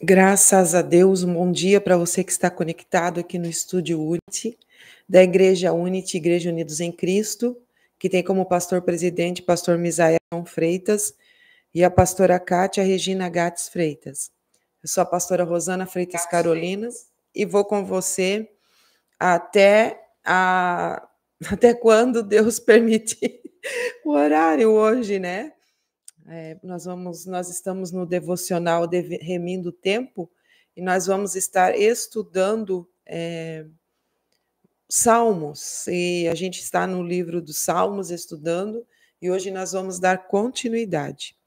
Graças a Deus, um bom dia para você que está conectado aqui no Estúdio Unity, da Igreja Unity, Igreja Unidos em Cristo, que tem como pastor presidente o pastor Misael Freitas e a pastora Kátia Regina Gates Freitas. Eu sou a pastora Rosana Freitas Carolina e vou com você até quando Deus permitir o horário hoje, né? Nós estamos no devocional Remindo o Tempo e nós vamos estar estudando Salmos, e a gente está no livro dos Salmos estudando, e hoje nós vamos dar continuidade.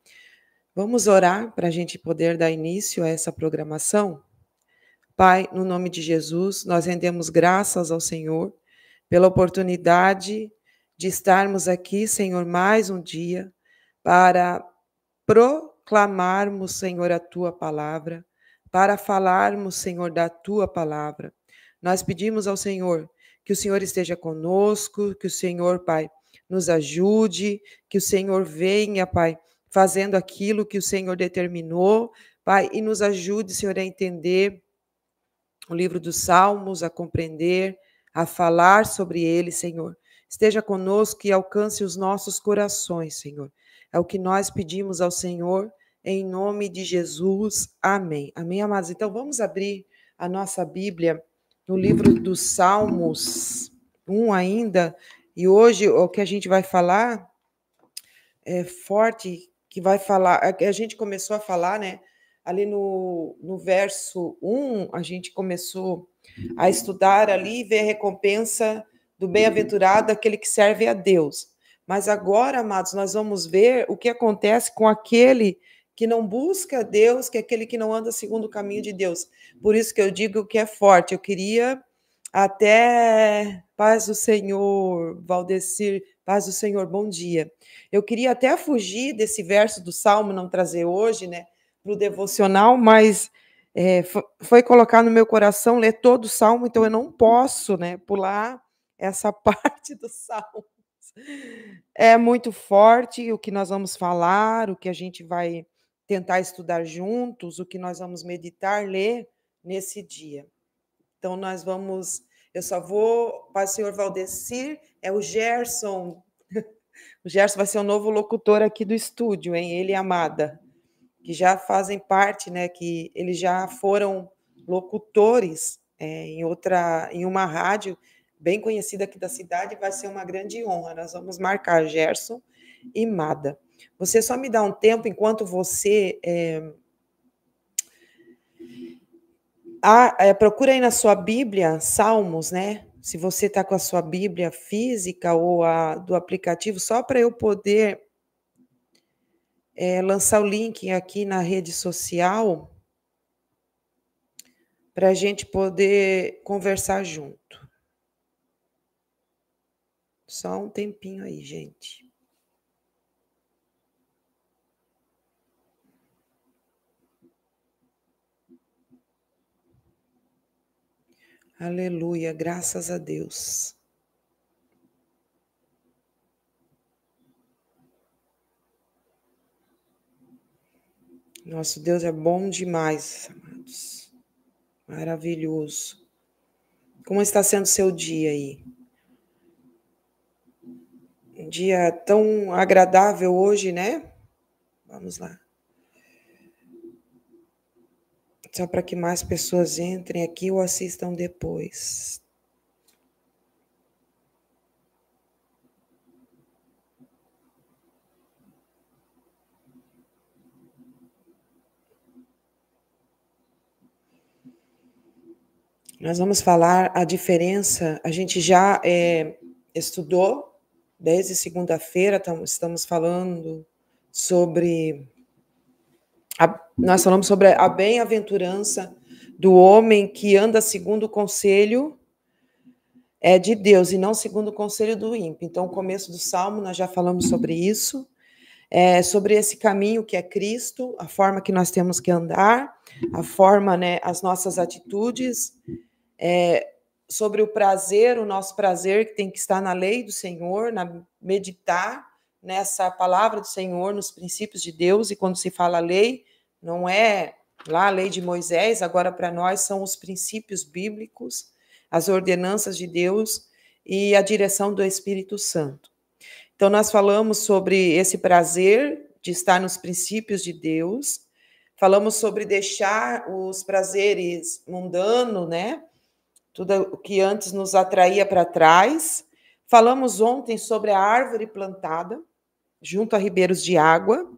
Vamos orar para a gente poder dar início a essa programação? Pai, no nome de Jesus, nós rendemos graças ao Senhor pela oportunidade de estarmos aqui, Senhor, mais um dia para proclamarmos, Senhor, a Tua palavra, para falarmos, Senhor, da Tua palavra. Nós pedimos ao Senhor que o Senhor esteja conosco, que o Senhor, Pai, nos ajude, que o Senhor venha, Pai, fazendo aquilo que o Senhor determinou, Pai, e nos ajude, Senhor, a entender o livro dos Salmos, a compreender, a falar sobre ele, Senhor. Esteja conosco e alcance os nossos corações, Senhor. É o que nós pedimos ao Senhor, em nome de Jesus. Amém. Amém, amados? Então, vamos abrir a nossa Bíblia no livro dos Salmos 1 ainda. E hoje o que a gente vai falar é forte, que vai falar... A gente começou a falar, né? Ali no verso 1, a gente começou a estudar ali e ver a recompensa do bem-aventurado, aquele que serve a Deus. Mas agora, amados, nós vamos ver o que acontece com aquele que não busca Deus, que é aquele que não anda segundo o caminho de Deus. Por isso que eu digo que é forte. Eu queria até... Paz do Senhor, Valdecir, paz do Senhor, bom dia. Eu queria até fugir desse verso do Salmo, não trazer hoje, né, para o devocional, mas foi colocar no meu coração ler todo o Salmo, então eu não posso, né, pular essa parte do Salmo. É muito forte o que nós vamos falar, o que a gente vai tentar estudar juntos, o que nós vamos meditar, ler nesse dia. Então, nós vamos... Eu só vou... Para o senhor Valdecir, é o Gerson. O Gerson vai ser o novo locutor aqui do estúdio, hein? Ele e a Amada, que já fazem parte, né? Que eles já foram locutores em uma rádio bem conhecida aqui da cidade, vai ser uma grande honra. Nós vamos marcar Gerson e Mada. Você só me dá um tempo enquanto você procura aí na sua Bíblia Salmos, né? Se você está com a sua Bíblia física ou a do aplicativo, só para eu poder lançar o link aqui na rede social, para a gente poder conversar junto. Só um tempinho aí, gente. Aleluia, graças a Deus. Nosso Deus é bom demais, amados. Maravilhoso. Como está sendo seu dia aí? Um dia tão agradável hoje, né? Vamos lá. Só para que mais pessoas entrem aqui ou assistam depois. Nós vamos falar a diferença, a gente já estudou, desde segunda-feira, estamos falando sobre... Nós falamos sobre a bem-aventurança do homem que anda segundo o conselho de Deus e não segundo o conselho do ímpio. Então, o começo do Salmo, nós já falamos sobre isso, sobre esse caminho que é Cristo, a forma que nós temos que andar, a forma, né, as nossas atitudes, sobre o prazer, o nosso prazer que tem que estar na lei do Senhor, meditar nessa palavra do Senhor, nos princípios de Deus, e quando se fala lei, não é Lá a lei de Moisés, agora para nós são os princípios bíblicos, as ordenanças de Deus e a direção do Espírito Santo. Então, nós falamos sobre esse prazer de estar nos princípios de Deus, falamos sobre deixar os prazeres mundanos, né? Tudo o que antes nos atraía para trás. Falamos ontem sobre a árvore plantada junto a ribeiros de água.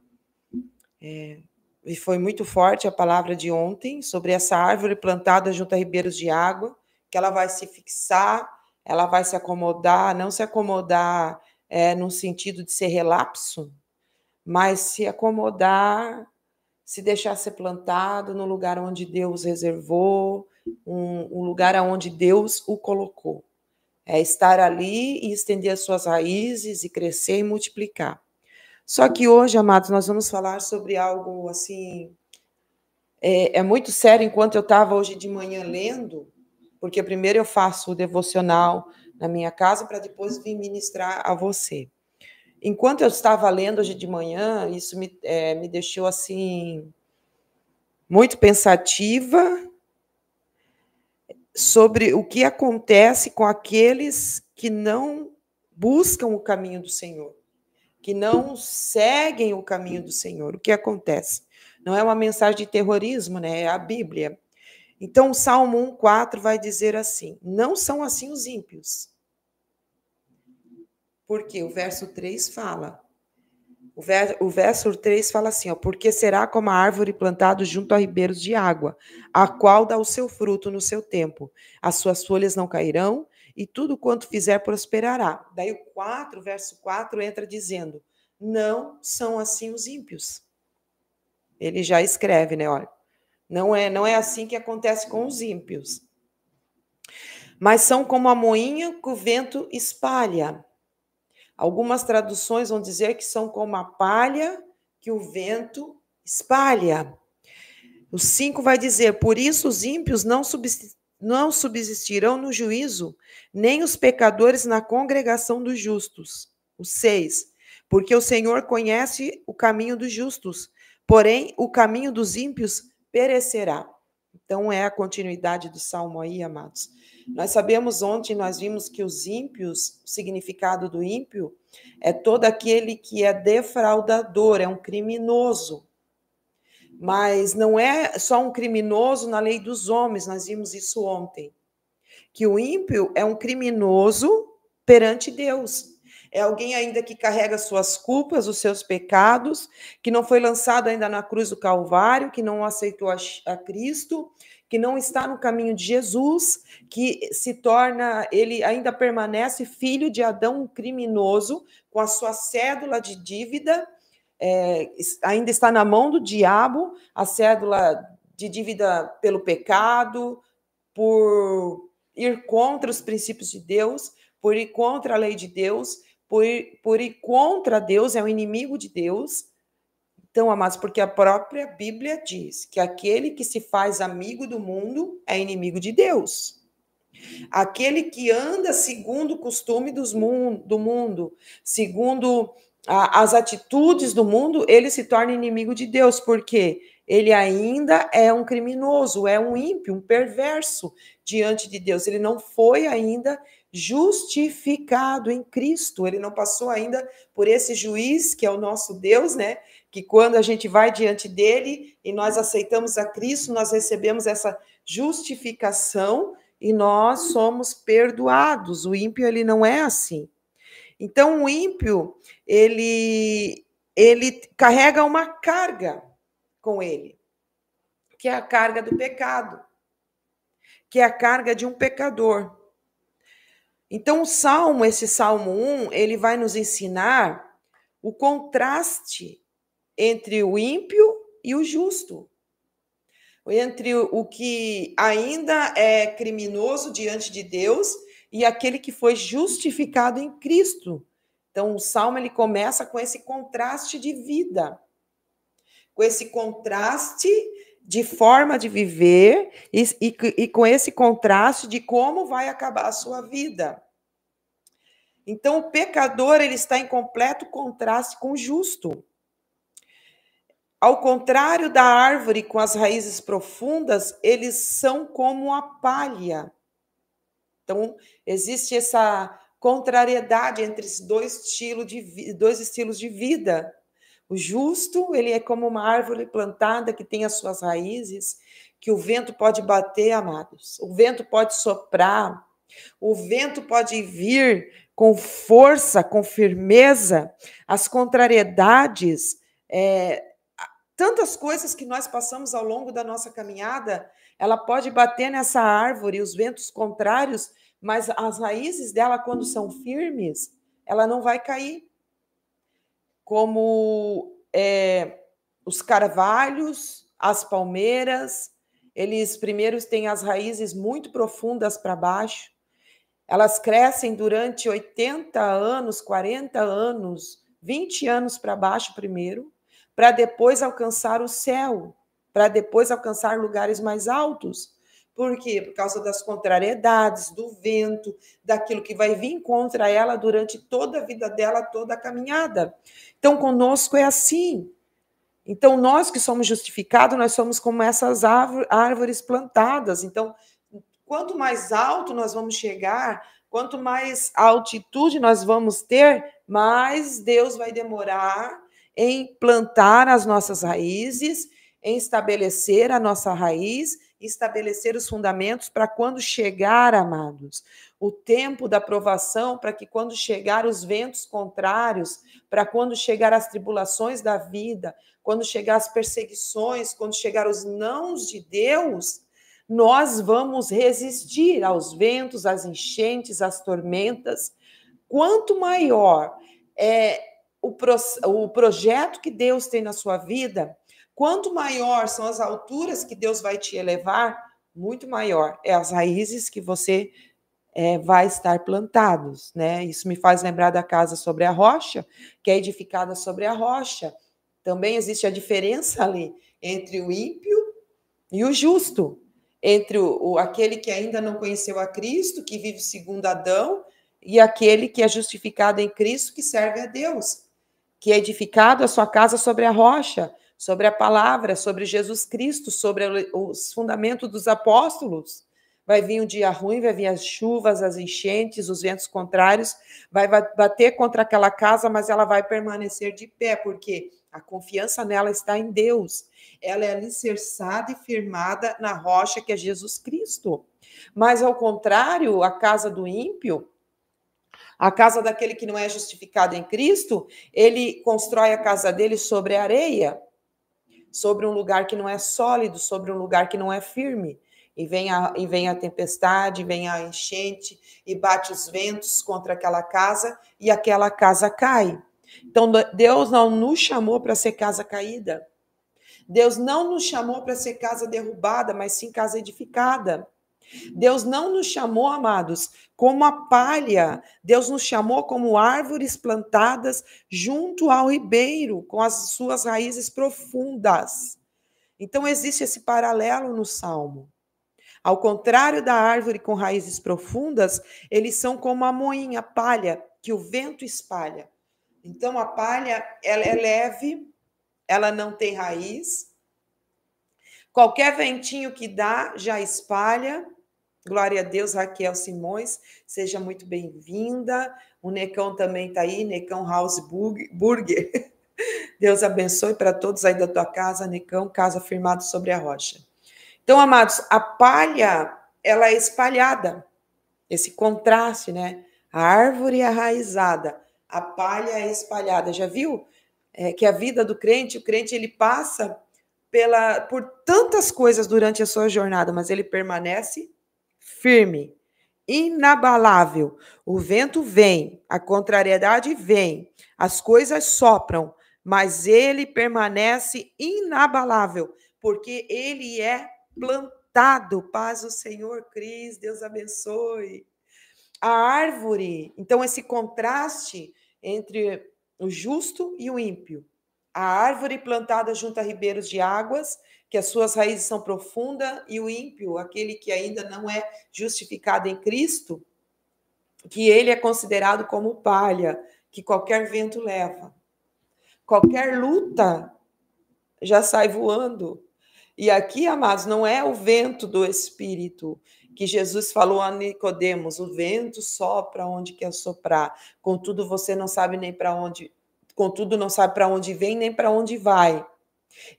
E foi muito forte a palavra de ontem sobre essa árvore plantada junto a ribeiros de água, que ela vai se fixar, ela vai se acomodar, não se acomodar no sentido de ser relapso, mas se acomodar, se deixar ser plantado no lugar onde Deus reservou, um lugar onde Deus o colocou. É estar ali e estender as suas raízes e crescer e multiplicar. Só que hoje, amados, nós vamos falar sobre algo assim, muito sério. Enquanto eu estava hoje de manhã lendo, porque primeiro eu faço o devocional na minha casa para depois vir ministrar a você. Enquanto eu estava lendo hoje de manhã, isso me deixou assim muito pensativa sobre o que acontece com aqueles que não buscam o caminho do Senhor, que não seguem o caminho do Senhor. O que acontece? Não é uma mensagem de terrorismo, né? É a Bíblia. Então, o Salmo 1,4 vai dizer assim: não são assim os ímpios. Porque o verso 3 fala. O verso 3 fala assim, ó, porque será como a árvore plantada junto a ribeiros de água, a qual dá o seu fruto no seu tempo. As suas folhas não cairão, e tudo quanto fizer prosperará. Daí o verso 4 entra dizendo, não são assim os ímpios. Ele já escreve, né? Olha, não é assim que acontece com os ímpios. Mas são como a moinha que o vento espalha. Algumas traduções vão dizer que são como a palha que o vento espalha. O 5 vai dizer, por isso os ímpios não subsistirão no juízo, nem os pecadores na congregação dos justos. O 6, porque o Senhor conhece o caminho dos justos, porém o caminho dos ímpios perecerá. Então é a continuidade do Salmo aí, amados. Nós sabemos ontem, nós vimos que os ímpios, o significado do ímpio é todo aquele que é defraudador, é um criminoso. Mas não é só um criminoso na lei dos homens, nós vimos isso ontem. Que o ímpio é um criminoso perante Deus. É alguém ainda que carrega suas culpas, os seus pecados, que não foi lançado ainda na cruz do Calvário, que não aceitou a Cristo, que não está no caminho de Jesus, que se torna, ele ainda permanece filho de Adão, um criminoso, com a sua cédula de dívida, ainda está na mão do diabo, a cédula de dívida pelo pecado, por ir contra os princípios de Deus, por ir contra a lei de Deus, por ir contra Deus, é um inimigo de Deus. Então, amados, porque a própria Bíblia diz que aquele que se faz amigo do mundo é inimigo de Deus. Aquele que anda segundo o costume do mundo, segundo as atitudes do mundo, ele se torna inimigo de Deus, porque ele ainda é um criminoso, é um ímpio, um perverso diante de Deus. Ele não foi ainda justificado em Cristo, ele não passou ainda por esse juiz que é o nosso Deus, né? Que quando a gente vai diante dele e nós aceitamos a Cristo, nós recebemos essa justificação e nós somos perdoados. O ímpio, ele não é assim. Então, o ímpio, ele carrega uma carga com ele, que é a carga do pecado, que é a carga de um pecador. Então, esse Salmo 1, ele vai nos ensinar o contraste entre o ímpio e o justo, entre o que ainda é criminoso diante de Deus e aquele que foi justificado em Cristo. Então, o Salmo ele começa com esse contraste de vida, com esse contraste de forma de viver e com esse contraste de como vai acabar a sua vida. Então, o pecador ele está em completo contraste com o justo. Ao contrário da árvore com as raízes profundas, eles são como a palha. Então, existe essa contrariedade entre esses dois estilos de vida. O justo, ele é como uma árvore plantada que tem as suas raízes, que o vento pode bater, amados. O vento pode soprar, o vento pode vir com força, com firmeza. As contrariedades, tantas coisas que nós passamos ao longo da nossa caminhada, ela pode bater nessa árvore, os ventos contrários, mas as raízes dela, quando são firmes, ela não vai cair. Como os carvalhos, as palmeiras, eles primeiro têm as raízes muito profundas para baixo, elas crescem durante 80 anos, 40 anos, 20 anos para baixo primeiro, para depois alcançar o céu, para depois alcançar lugares mais altos. Por quê? Por causa das contrariedades, do vento, daquilo que vai vir contra ela durante toda a vida dela, toda a caminhada. Então, conosco é assim. Então, nós que somos justificados, nós somos como essas árvores plantadas. Então, quanto mais alto nós vamos chegar, quanto mais altitude nós vamos ter, mais Deus vai demorar em plantar as nossas raízes, em estabelecer a nossa raiz, estabelecer os fundamentos para quando chegar, amados, o tempo da provação, para que quando chegar os ventos contrários, para quando chegar as tribulações da vida, quando chegar as perseguições, quando chegar os nãos de Deus, nós vamos resistir aos ventos, às enchentes, às tormentas. Quanto maior é o projeto que Deus tem na sua vida, quanto maior são as alturas que Deus vai te elevar, muito maior é as raízes que você vai estar plantados, né? Isso me faz lembrar da casa sobre a rocha, que é edificada sobre a rocha. Também existe a diferença ali entre o ímpio e o justo, entre aquele que ainda não conheceu a Cristo, que vive segundo Adão, e aquele que é justificado em Cristo, que serve a Deus, que é edificado a sua casa sobre a rocha, sobre a palavra, sobre Jesus Cristo, sobre os fundamentos dos apóstolos. Vai vir um dia ruim, vai vir as chuvas, as enchentes, os ventos contrários, vai bater contra aquela casa, mas ela vai permanecer de pé, porque a confiança nela está em Deus. Ela é alicerçada e firmada na rocha que é Jesus Cristo. Mas, ao contrário, a casa do ímpio, a casa daquele que não é justificado em Cristo, ele constrói a casa dele sobre areia, sobre um lugar que não é sólido, sobre um lugar que não é firme. E vem a tempestade, vem a enchente, e bate os ventos contra aquela casa, e aquela casa cai. Então, Deus não nos chamou para ser casa caída. Deus não nos chamou para ser casa derrubada, mas sim casa edificada. Deus não nos chamou, amados, como a palha. Deus nos chamou como árvores plantadas junto ao ribeiro, com as suas raízes profundas. Então, existe esse paralelo no Salmo. Ao contrário da árvore com raízes profundas, eles são como a moinha, a palha, que o vento espalha. Então, a palha, ela é leve, ela não tem raiz. Qualquer ventinho que dá, já espalha. Glória a Deus, Raquel Simões, seja muito bem-vinda. O Necão também está aí, Necão House Burger. Deus abençoe para todos aí da tua casa, Necão, casa firmado sobre a rocha. Então, amados, a palha, ela é espalhada. Esse contraste, né? A árvore arraizada, a palha é espalhada. Já viu que a vida do crente, o crente ele passa por tantas coisas durante a sua jornada, mas ele permanece firme, inabalável. O vento vem, a contrariedade vem, as coisas sopram, mas ele permanece inabalável, porque ele é plantado. Paz do Senhor, Cris, Deus abençoe. A árvore, então esse contraste entre o justo e o ímpio. A árvore plantada junto a ribeiros de águas, que as suas raízes são profundas, e o ímpio, aquele que ainda não é justificado em Cristo, que ele é considerado como palha, que qualquer vento leva. Qualquer luta já sai voando. E aqui, amados, não é o vento do Espírito que Jesus falou a Nicodemos, o vento sopra onde quer soprar, contudo você não sabe nem para onde, contudo não sabe para onde vem nem para onde vai.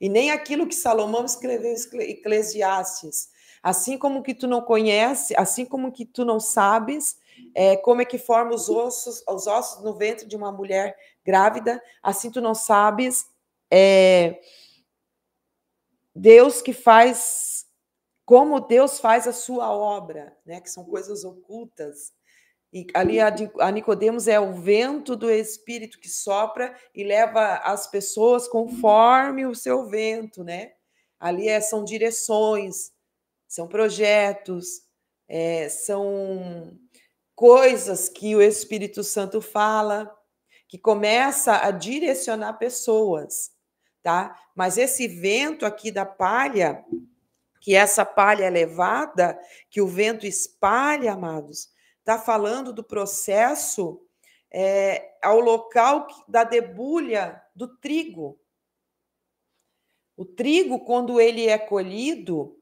E nem aquilo que Salomão escreveu em Eclesiastes. Assim como que tu não conhece, assim como que tu não sabes como é que forma os ossos no ventre de uma mulher grávida, assim tu não sabes Deus que faz, como Deus faz a sua obra, né? Que são coisas ocultas. E ali a Nicodemos é o vento do Espírito que sopra e leva as pessoas conforme o seu vento, né? Ali são direções, são projetos, são coisas que o Espírito Santo fala, que começa a direcionar pessoas, tá? Mas esse vento aqui da palha, que essa palha é levada, que o vento espalha, amados, está falando do processo ao local da debulha do trigo. O trigo, quando ele é colhido,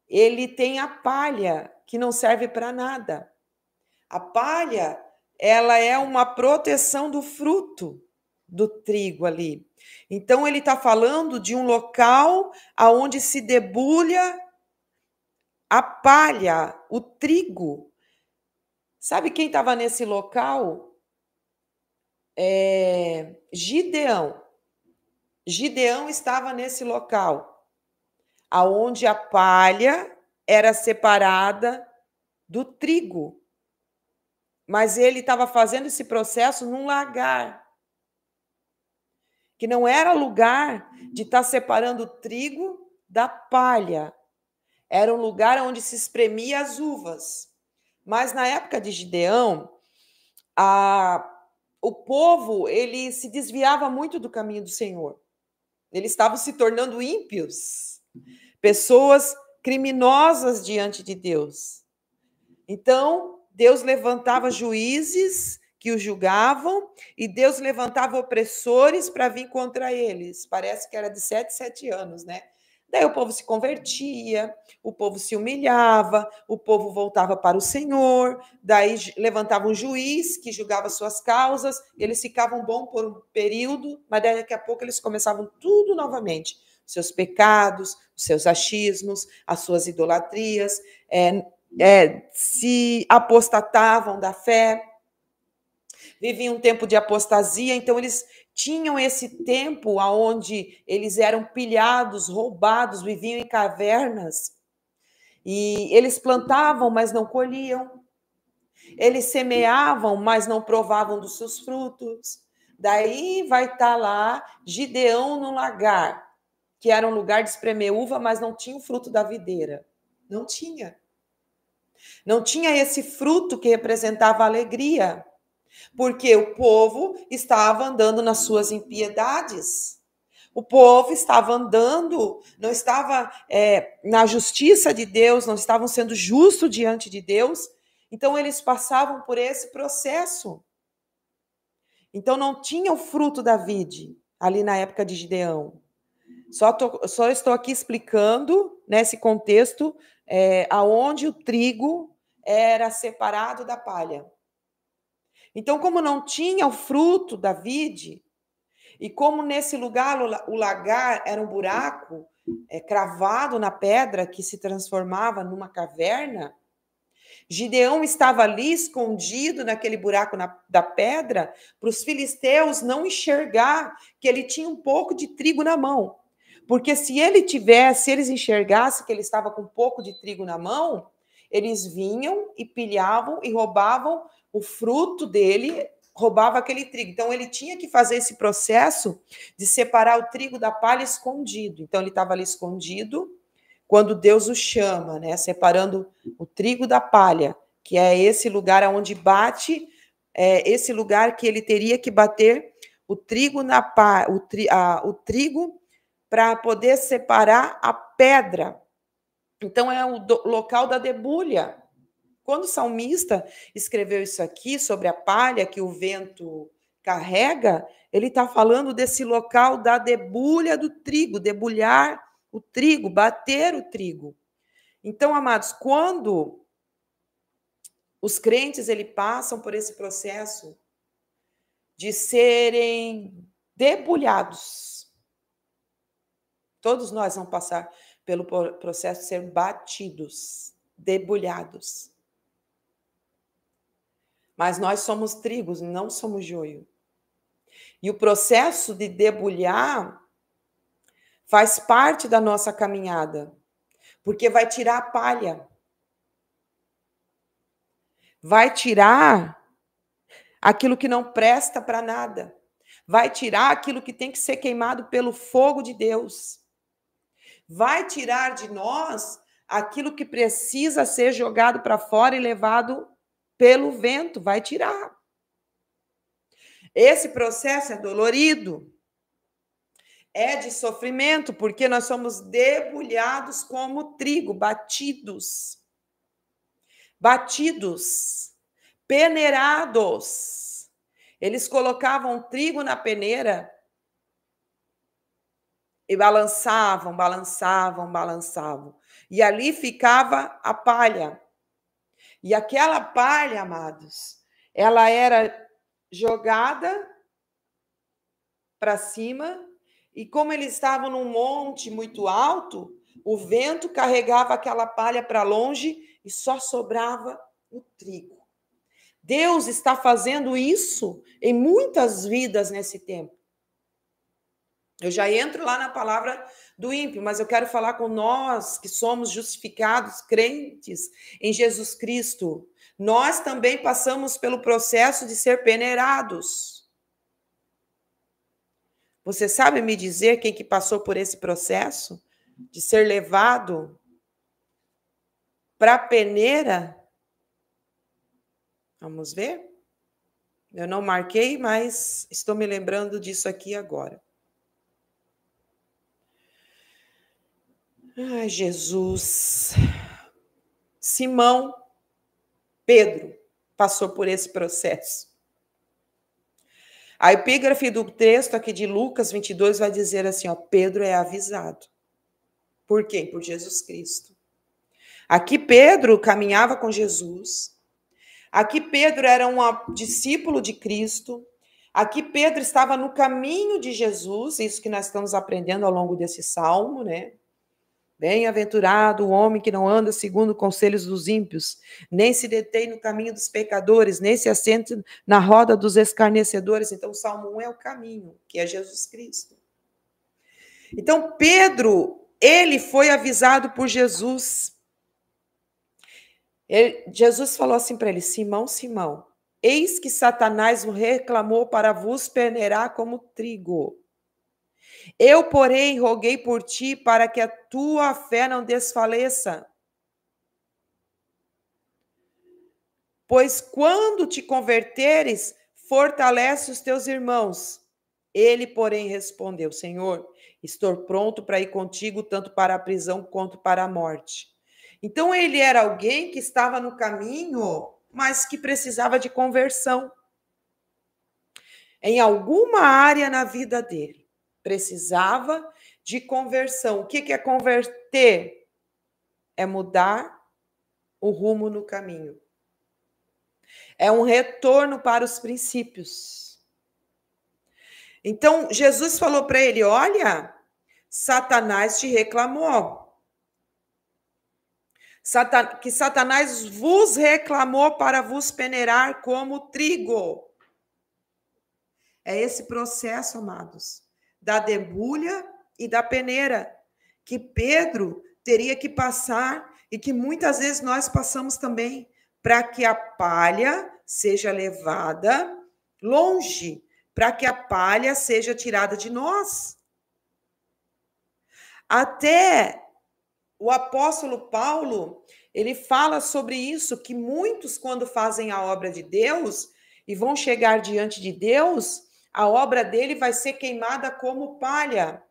ele tem a palha, que não serve para nada. A palha, ela é uma proteção do fruto do trigo ali. Então, ele está falando de um local aonde se debulha a palha, o trigo. Sabe quem estava nesse local? Gideão. Gideão estava nesse local, aonde a palha era separada do trigo. Mas ele estava fazendo esse processo num lagar, que não era lugar de estar separando o trigo da palha. Era um lugar onde se espremia as uvas. Mas na época de Gideão, o povo ele se desviava muito do caminho do Senhor. Eles estavam se tornando ímpios, pessoas criminosas diante de Deus. Então, Deus levantava juízes que os julgavam e Deus levantava opressores para vir contra eles. Parece que era de 7 anos, né? Daí o povo se convertia, o povo se humilhava, o povo voltava para o Senhor, daí levantava um juiz que julgava suas causas, eles ficavam bons por um período, mas daqui a pouco eles começavam tudo novamente. Os seus pecados, os seus achismos, as suas idolatrias, se apostatavam da fé, viviam um tempo de apostasia, então eles tinham esse tempo onde eles eram pilhados, roubados, viviam em cavernas, e eles plantavam, mas não colhiam, eles semeavam, mas não provavam dos seus frutos. Daí vai estar lá Gideão no lagar, que era um lugar de espremer uva, mas não tinha o fruto da videira. Não tinha. Não tinha esse fruto que representava alegria, porque o povo estava andando nas suas impiedades. O povo estava andando, não estava na justiça de Deus, não estavam sendo justos diante de Deus. Então, eles passavam por esse processo. Então, não tinha o fruto da vide ali na época de Gideão. Só estou aqui explicando, nesse contexto, aonde o trigo era separado da palha. Então, como não tinha o fruto da vide, e como nesse lugar o lagar era um buraco cravado na pedra que se transformava numa caverna, Gideão estava ali escondido naquele buraco da pedra para os filisteus não enxergar que ele tinha um pouco de trigo na mão. Porque se eles enxergassem que ele estava com um pouco de trigo na mão, eles vinham e pilhavam e roubavam o fruto dele, roubava aquele trigo. Então, ele tinha que fazer esse processo de separar o trigo da palha escondido. Então, ele estava ali escondido quando Deus o chama, né? Separando o trigo da palha, que é esse lugar onde bate, esse lugar que ele teria que bater o trigo na palha, o trigo para poder separar a pedra. Então, é o local da debulha. Quando o salmista escreveu isso aqui sobre a palha que o vento carrega, ele está falando desse local da debulha do trigo, debulhar o trigo, bater o trigo. Então, amados, quando os crentes passam por esse processo de serem debulhados, todos nós vamos passar pelo processo de ser batidos, debulhados. Mas nós somos trigos, não somos joio. E o processo de debulhar faz parte da nossa caminhada, porque vai tirar a palha. Vai tirar aquilo que não presta para nada. Vai tirar aquilo que tem que ser queimado pelo fogo de Deus. Vai tirar de nós aquilo que precisa ser jogado para fora e levado pelo vento. Vai tirar. Esse processo é dolorido. É de sofrimento, porque nós somos debulhados como trigo, batidos. Batidos, peneirados. Eles colocavam trigo na peneira e balançavam, balançavam, balançavam. E ali ficava a palha. E aquela palha, amados, ela era jogada para cima, e como eles estavam num monte muito alto, o vento carregava aquela palha para longe e só sobrava o trigo. Deus está fazendo isso em muitas vidas nesse tempo. Eu já entro lá na palavra do ímpio, mas eu quero falar com nós que somos justificados, crentes em Jesus Cristo. Nós também passamos pelo processo de ser peneirados. Você sabe me dizer quem que passou por esse processo de ser levado para a peneira? Vamos ver? Eu não marquei, mas estou me lembrando disso aqui agora. Ai, Jesus. Simão Pedro passou por esse processo. A epígrafe do texto aqui de Lucas 22 vai dizer assim, ó, Pedro é avisado. Por quê? Por Jesus Cristo. Aqui Pedro caminhava com Jesus. Aqui Pedro era um discípulo de Cristo. Aqui Pedro estava no caminho de Jesus, isso que nós estamos aprendendo ao longo desse salmo, né? Bem-aventurado o homem que não anda segundo conselhos dos ímpios, nem se detém no caminho dos pecadores, nem se assenta na roda dos escarnecedores. Então, o Salmo 1 é o caminho, que é Jesus Cristo. Então, Pedro, ele foi avisado por Jesus. Jesus falou assim para ele, Simão, Simão, eis que Satanás o reclamou para vos peneirar como trigo. Eu, porém, roguei por ti para que a tua fé não desfaleça. Pois quando te converteres, fortalece os teus irmãos. Ele, porém, respondeu, Senhor, estou pronto para ir contigo, tanto para a prisão quanto para a morte. Então, ele era alguém que estava no caminho, mas que precisava de conversão. Em alguma área na vida dele. Precisava de conversão. O que é converter? É mudar o rumo no caminho. É um retorno para os princípios. Então, Jesus falou para ele, olha, Satanás te reclamou. Que Satanás vos reclamou para vos peneirar como trigo. É esse processo, amados, da debulha e da peneira, que Pedro teria que passar e que muitas vezes nós passamos também, para que a palha seja levada longe, para que a palha seja tirada de nós. Até o apóstolo Paulo, ele fala sobre isso, que muitos, quando fazem a obra de Deus e vão chegar diante de Deus, a obra dele vai ser queimada como palha.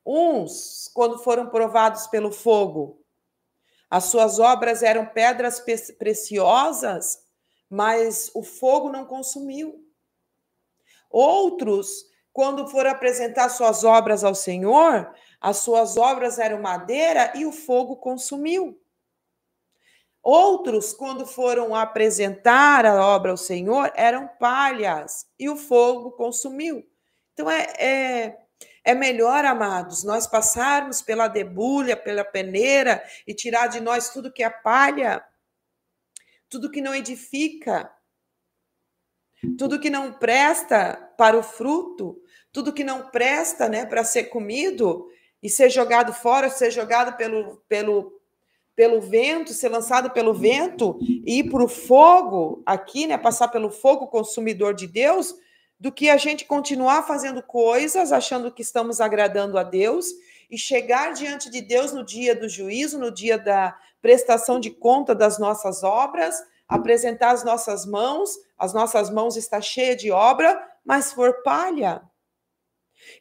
Uns, quando foram provados pelo fogo, as suas obras eram pedras preciosas, mas o fogo não consumiu. Outros, quando foram apresentar suas obras ao Senhor, as suas obras eram madeira e o fogo consumiu. Outros, quando foram apresentar a obra ao Senhor, eram palhas e o fogo consumiu. Então, é melhor, amados, nós passarmos pela debulha, pela peneira e tirar de nós tudo que é palha, tudo que não edifica, tudo que não presta para o fruto, tudo que não presta, né, para ser comido e ser jogado fora, ser jogado pelo vento, ser lançado pelo vento e ir para o fogo aqui, né, passar pelo fogo consumidor de Deus, do que a gente continuar fazendo coisas, achando que estamos agradando a Deus e chegar diante de Deus no dia do juízo, no dia da prestação de conta das nossas obras, apresentar as nossas mãos está cheia de obra, mas for palha.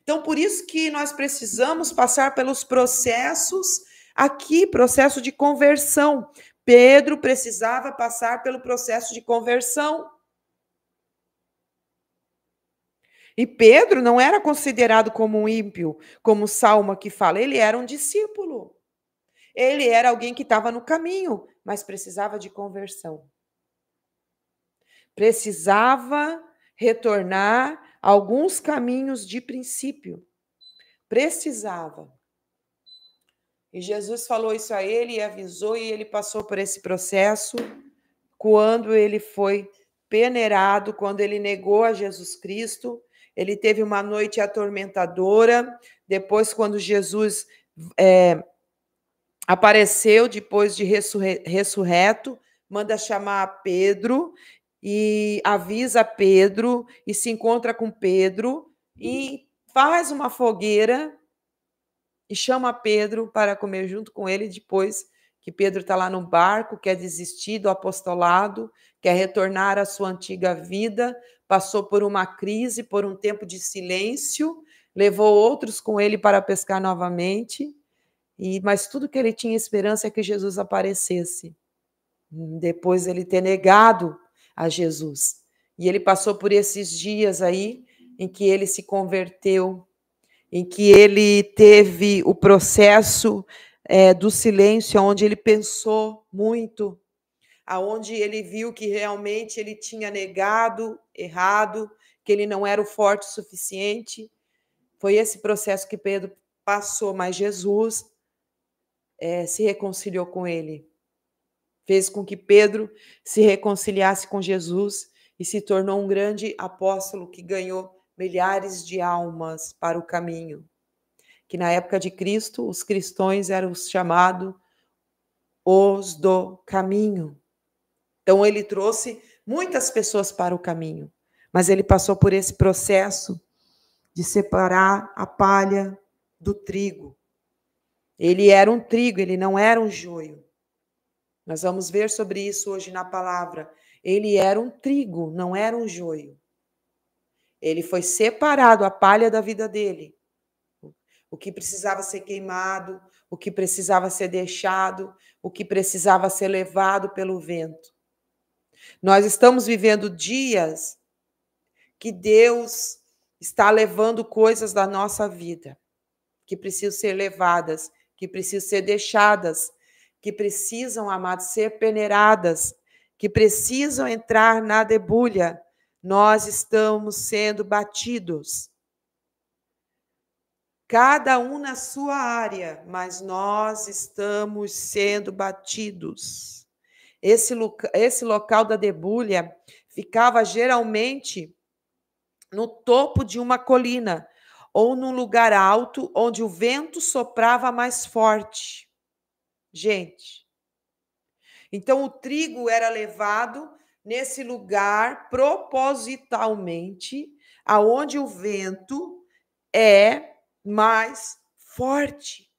Então, por isso que nós precisamos passar pelos processos aqui, processo de conversão. Pedro precisava passar pelo processo de conversão. E Pedro não era considerado como um ímpio, como o Salmo aqui fala, ele era um discípulo. Ele era alguém que estava no caminho, mas precisava de conversão. Precisava retornar a alguns caminhos de princípio. Precisava. E Jesus falou isso a ele e avisou, e ele passou por esse processo quando ele foi peneirado, quando ele negou a Jesus Cristo. Ele teve uma noite atormentadora. Depois, quando Jesus apareceu, depois de ressurreto, manda chamar Pedro e avisa Pedro e se encontra com Pedro e faz uma fogueira e chama Pedro para comer junto com ele. Depois que Pedro está lá no barco, quer desistir do apostolado, quer retornar à sua antiga vida, passou por uma crise, por um tempo de silêncio, levou outros com ele para pescar novamente, mas tudo que ele tinha esperança é que Jesus aparecesse, depois ele ter negado a Jesus. E ele passou por esses dias aí, em que ele se converteu, em que ele teve o processo do silêncio, onde ele pensou muito, aonde ele viu que realmente ele tinha negado, errado, que ele não era o forte o suficiente. Foi esse processo que Pedro passou, mas Jesus se reconciliou com ele. Fez com que Pedro se reconciliasse com Jesus e se tornou um grande apóstolo que ganhou milhares de almas para o caminho. Que na época de Cristo, os cristãos eram chamados os do caminho. Então, ele trouxe muitas pessoas para o caminho, mas ele passou por esse processo de separar a palha do trigo. Ele era um trigo, ele não era um joio. Nós vamos ver sobre isso hoje na palavra. Ele era um trigo, não era um joio. Ele foi separado, a palha da vida dele. O que precisava ser queimado, o que precisava ser deixado, o que precisava ser levado pelo vento. Nós estamos vivendo dias que Deus está levando coisas da nossa vida, que precisam ser levadas, que precisam ser deixadas, que precisam, amados, ser peneiradas, que precisam entrar na debulha. Nós estamos sendo batidos. Cada um na sua área, mas nós estamos sendo batidos. Esse local da debulha ficava geralmente no topo de uma colina ou num lugar alto onde o vento soprava mais forte. Gente, então o trigo era levado nesse lugar propositalmente, aonde o vento é mais forte.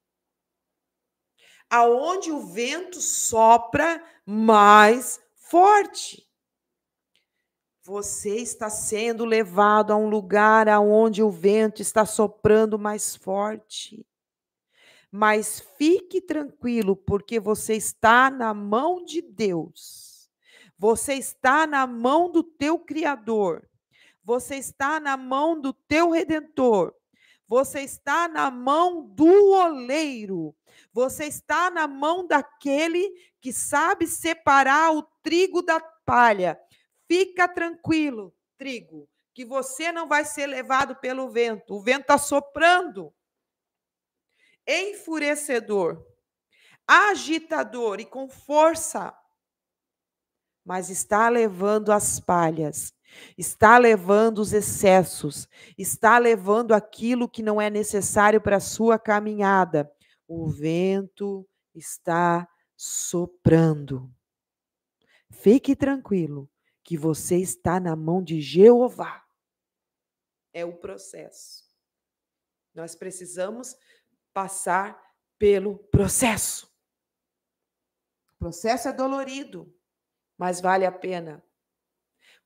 Aonde o vento sopra mais forte. Você está sendo levado a um lugar aonde o vento está soprando mais forte. Mas fique tranquilo, porque você está na mão de Deus. Você está na mão do teu Criador. Você está na mão do teu Redentor. Você está na mão do oleiro. Você está na mão daquele que sabe separar o trigo da palha. Fica tranquilo, trigo, que você não vai ser levado pelo vento. O vento está soprando. Enfurecedor, agitador e com força, mas está levando as palhas, está levando os excessos, está levando aquilo que não é necessário para a sua caminhada. O vento está soprando. Fique tranquilo, que você está na mão de Jeová. É o processo. Nós precisamos passar pelo processo. O processo é dolorido, mas vale a pena.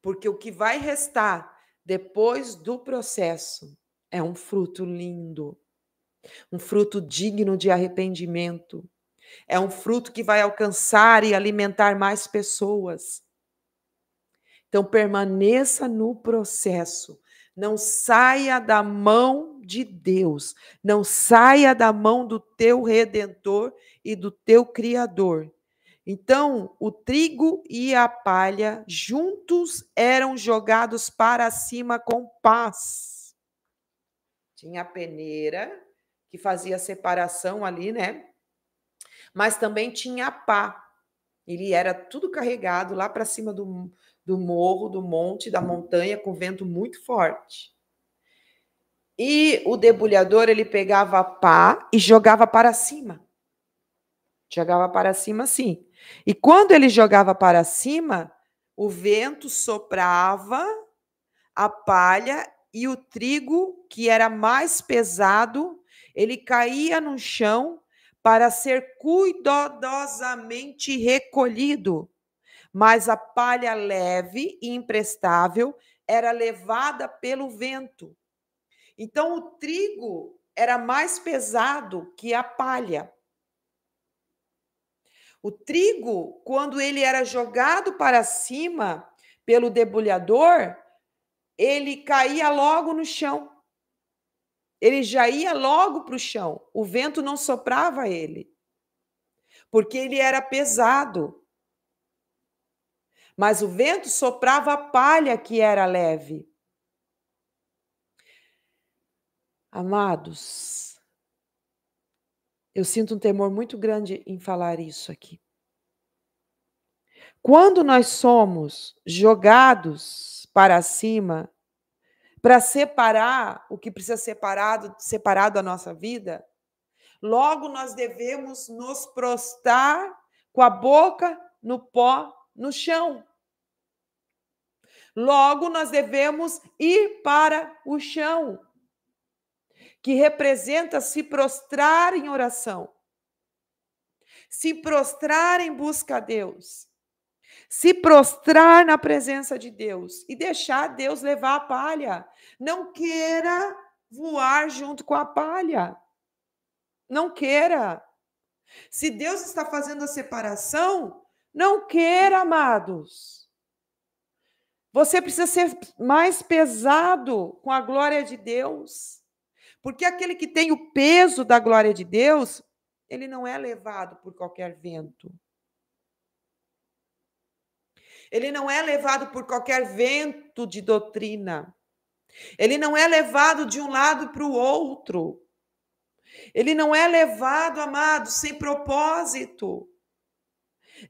Porque o que vai restar depois do processo é um fruto lindo, um fruto digno de arrependimento. É um fruto que vai alcançar e alimentar mais pessoas. Então, permaneça no processo. Não saia da mão de Deus. Não saia da mão do teu Redentor e do teu Criador. Então, o trigo e a palha juntos eram jogados para cima com paz. Tinha a peneira, que fazia a separação ali, né? Mas também tinha a pá. Ele era tudo carregado lá para cima do morro, do monte, da montanha, com vento muito forte. E o debulhador, ele pegava a pá e jogava para cima. Jogava para cima, sim. E quando ele jogava para cima, o vento soprava a palha e o trigo, que era mais pesado, ele caía no chão para ser cuidadosamente recolhido. Mas a palha leve e imprestável era levada pelo vento. Então, o trigo era mais pesado que a palha. O trigo, quando ele era jogado para cima pelo debulhador, ele caía logo no chão. Ele já ia logo para o chão. O vento não soprava ele, porque ele era pesado. Mas o vento soprava a palha, que era leve. Amados, eu sinto um temor muito grande em falar isso aqui. Quando nós somos jogados para cima, para separar o que precisa ser separado da nossa vida, logo nós devemos nos prostrar com a boca no pó, no chão. Logo nós devemos ir para o chão, que representa se prostrar em oração, se prostrar em busca a Deus, se prostrar na presença de Deus e deixar Deus levar a palha. Não queira voar junto com a palha. Não queira. Se Deus está fazendo a separação, não queira, amados. Você precisa ser mais pesado com a glória de Deus. Porque aquele que tem o peso da glória de Deus, ele não é levado por qualquer vento. Ele não é levado por qualquer vento de doutrina. Ele não é levado de um lado para o outro. Ele não é levado, amado, sem propósito.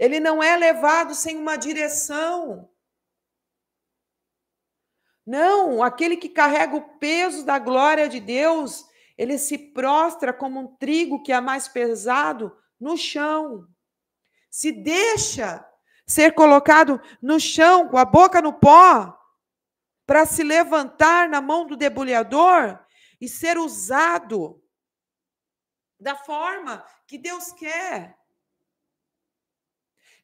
Ele não é levado sem uma direção. Não, aquele que carrega o peso da glória de Deus, ele se prostra como um trigo que é mais pesado no chão. Se deixa ser colocado no chão, com a boca no pó, para se levantar na mão do debulhador e ser usado da forma que Deus quer.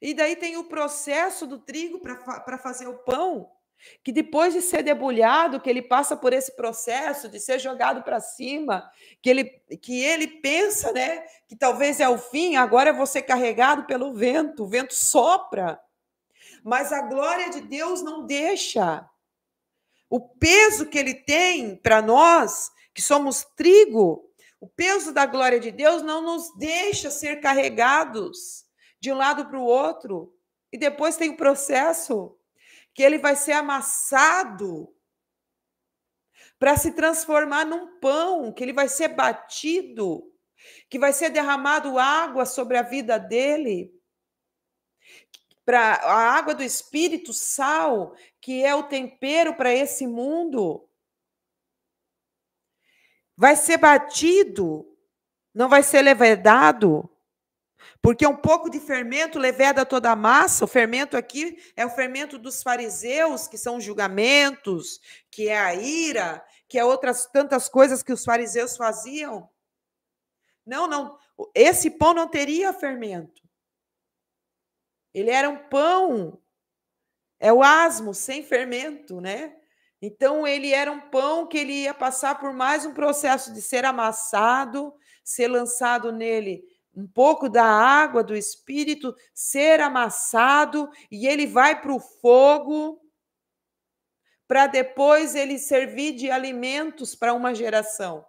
E daí tem o processo do trigo para fazer o pão, que depois de ser debulhado, que ele passa por esse processo de ser jogado para cima, que ele pensa, né, que talvez é o fim, agora eu vou ser carregado pelo vento, o vento sopra. Mas a glória de Deus não deixa. O peso que ele tem para nós, que somos trigo, o peso da glória de Deus não nos deixa ser carregados de um lado para o outro. E depois tem o processo que ele vai ser amassado para se transformar num pão, que ele vai ser batido, que vai ser derramado água sobre a vida dele, para a água do Espírito, sal, que é o tempero para esse mundo. Vai ser batido, não vai ser levedado, porque um pouco de fermento leveda toda a massa. O fermento aqui é o fermento dos fariseus, que são os julgamentos, que é a ira, que é outras tantas coisas que os fariseus faziam. Não, esse pão não teria fermento. Ele era um pão, é o asmo, sem fermento, né? Então, ele era um pão que ele ia passar por mais um processo de ser amassado, ser lançado nele um pouco da água do Espírito, ser amassado, e ele vai para o fogo, para depois ele servir de alimentos para uma geração,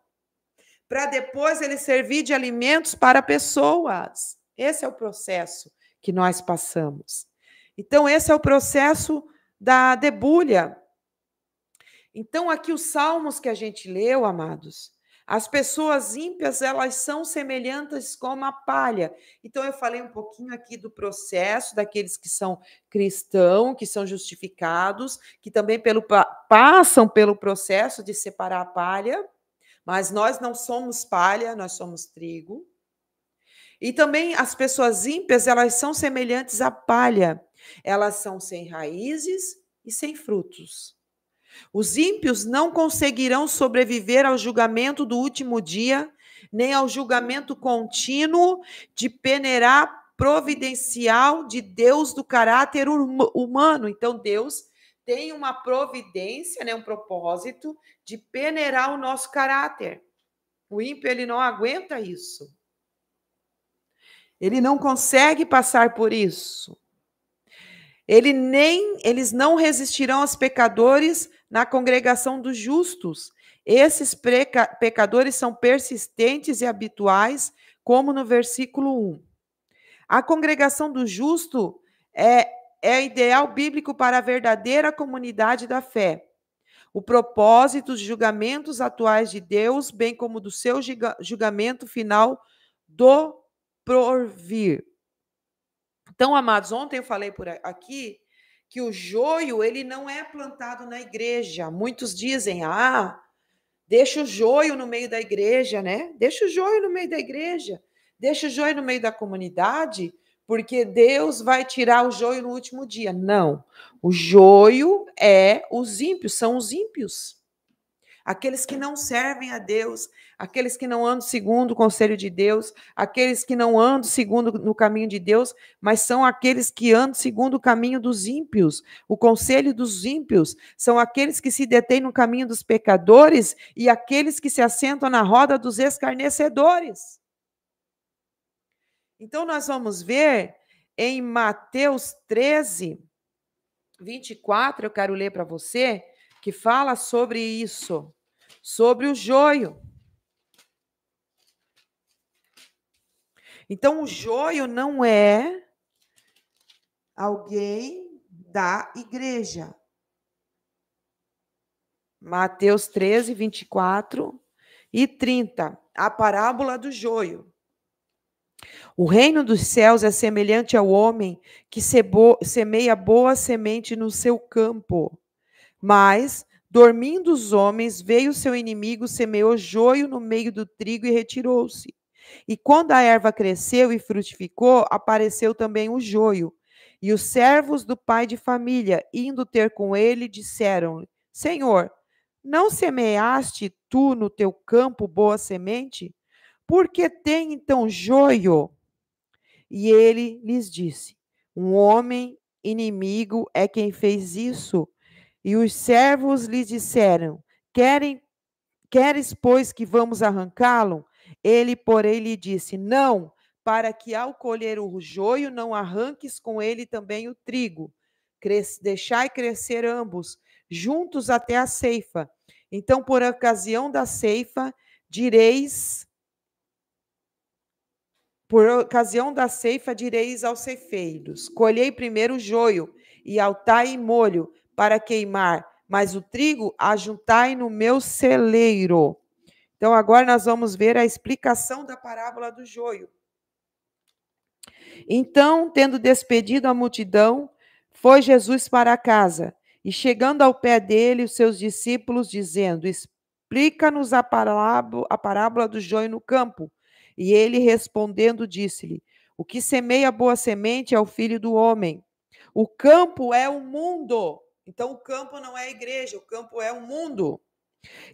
para depois ele servir de alimentos para pessoas. Esse é o processo que nós passamos. Então, esse é o processo da debulha. Então, aqui os salmos que a gente leu, amados, as pessoas ímpias, elas são semelhantes como a palha. Então, eu falei um pouquinho aqui do processo daqueles que são cristãos, que são justificados, que também passam pelo processo de separar a palha, mas nós não somos palha, nós somos trigo. E também as pessoas ímpias, elas são semelhantes à palha. Elas são sem raízes e sem frutos. Os ímpios não conseguirão sobreviver ao julgamento do último dia, nem ao julgamento contínuo de peneirar providencial de Deus do caráter humano. Então, Deus tem uma providência, né, um propósito de peneirar o nosso caráter. O ímpio, ele não aguenta isso. Ele não consegue passar por isso. Eles não resistirão aos pecadores na congregação dos justos. Esses pecadores são persistentes e habituais, como no versículo 1. A congregação do justo é ideal bíblico para a verdadeira comunidade da fé. O propósito dos julgamentos atuais de Deus, bem como do seu julgamento final do porvir. Então, amados, ontem eu falei por aqui que o joio, ele não é plantado na igreja. Muitos dizem, deixa o joio no meio da igreja, né? Deixa o joio no meio da igreja. Deixa o joio no meio da comunidade, porque Deus vai tirar o joio no último dia. Não. O joio são os ímpios. Aqueles que não servem a Deus, aqueles que não andam segundo o conselho de Deus, aqueles que não andam segundo no caminho de Deus, mas são aqueles que andam segundo o caminho dos ímpios. O conselho dos ímpios são aqueles que se detêm no caminho dos pecadores e aqueles que se assentam na roda dos escarnecedores. Então, nós vamos ver em Mateus 13, 24, eu quero ler para você, que fala sobre isso, sobre o joio. Então, o joio não é alguém da igreja. Mateus 13, 24 e 30, a parábola do joio. O reino dos céus é semelhante ao homem que semeia boa semente no seu campo. Mas, dormindo os homens, veio seu inimigo, semeou joio no meio do trigo e retirou-se. E quando a erva cresceu e frutificou, apareceu também o joio. E os servos do pai de família, indo ter com ele, disseram-lhe: Senhor, não semeaste tu no teu campo boa semente? Por que tem então joio? E ele lhes disse: Um homem inimigo é quem fez isso. E os servos lhe disseram: Queres, pois, que vamos arrancá-lo? Ele, porém, lhe disse: Não, para que ao colher o joio não arranques com ele também o trigo. deixai crescer ambos, juntos até a ceifa. Então, por ocasião da ceifa, direis aos ceifeiros: colhei primeiro o joio e altai em molho para queimar, mas o trigo ajuntai no meu celeiro. Então, agora nós vamos ver a explicação da parábola do joio. Então, tendo despedido a multidão, foi Jesus para casa, e chegando ao pé dele, os seus discípulos, dizendo: explica-nos a parábola do joio no campo. E ele, respondendo, disse-lhe: o que semeia boa semente é o filho do homem. O campo é o mundo. Então, o campo não é a igreja, o campo é o mundo.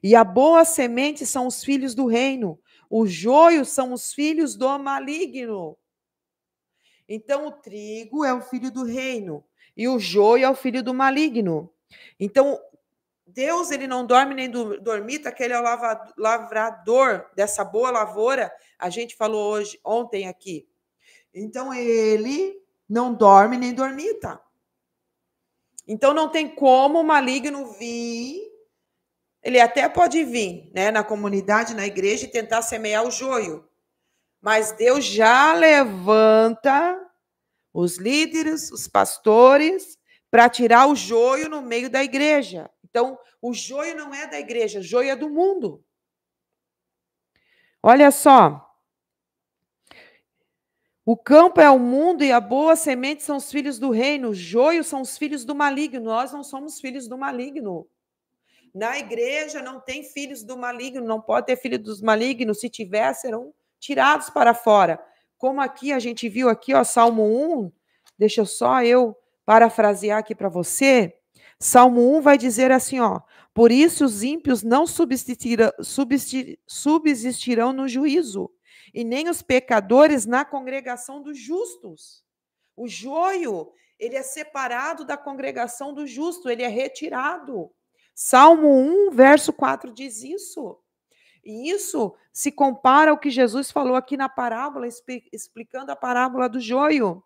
E a boa semente são os filhos do reino. O joio são os filhos do maligno. Então, o trigo é o filho do reino e o joio é o filho do maligno. Então, Deus, ele não dorme nem dormita, aquele é o lavrador dessa boa lavoura. A gente falou ontem aqui. Então, ele não dorme nem dormita. Então, não tem como o maligno vir. Ele até pode vir, né, na comunidade, na igreja, e tentar semear o joio. Mas Deus já levanta os líderes, os pastores, para tirar o joio no meio da igreja. Então, o joio não é da igreja, o joio é do mundo. Olha só. O campo é o mundo e a boa semente são os filhos do reino, o joio são os filhos do maligno. Nós não somos filhos do maligno. Na igreja não tem filhos do maligno, não pode ter filhos dos malignos. Se tiver, serão tirados para fora. Como aqui a gente viu aqui, ó, Salmo 1, deixa só eu parafrasear aqui para você. Salmo 1 vai dizer assim, ó: por isso os ímpios não subsistirão no juízo, e nem os pecadores na congregação dos justos. O joio, ele é separado da congregação do justo, ele é retirado. Salmo 1, verso 4 diz isso. E isso se compara ao que Jesus falou aqui na parábola, explicando a parábola do joio.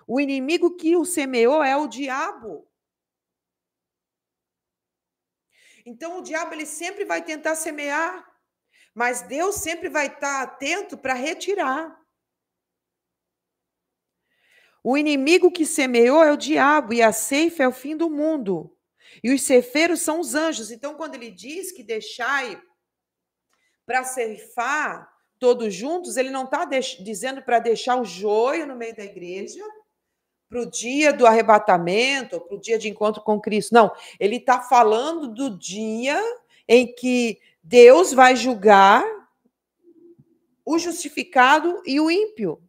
O inimigo que o semeou é o diabo. Então, o diabo ele sempre vai tentar semear, mas Deus sempre vai estar atento para retirar. O inimigo que semeou é o diabo, e a ceifa é o fim do mundo. E os ceifeiros são os anjos. Então, quando ele diz que deixai para ceifar todos juntos, ele não está dizendo para deixar o joio no meio da igreja para o dia do arrebatamento, para o dia de encontro com Cristo. Não, ele está falando do dia em que Deus vai julgar o justificado e o ímpio,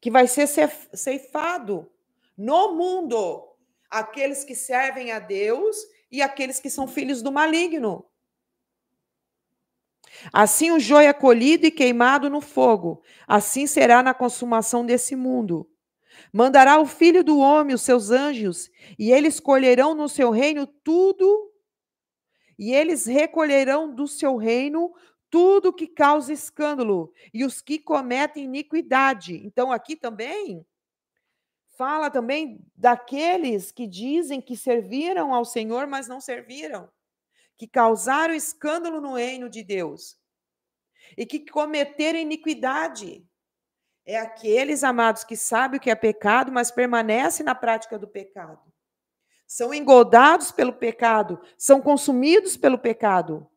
que vai ser ceifado no mundo. Aqueles que servem a Deus e aqueles que são filhos do maligno. Assim o joio é colhido e queimado no fogo. Assim será na consumação desse mundo. Mandará o Filho do Homem os seus anjos, e eles colherão no seu reino tudo, e eles recolherão do seu reino tudo que causa escândalo, e os que cometem iniquidade. Então, aqui também fala também daqueles que dizem que serviram ao Senhor, mas não serviram, que causaram escândalo no reino de Deus e que cometeram iniquidade. É aqueles, amados, que sabem o que é pecado, mas permanecem na prática do pecado. São engordados pelo pecado, são consumidos pelo pecado.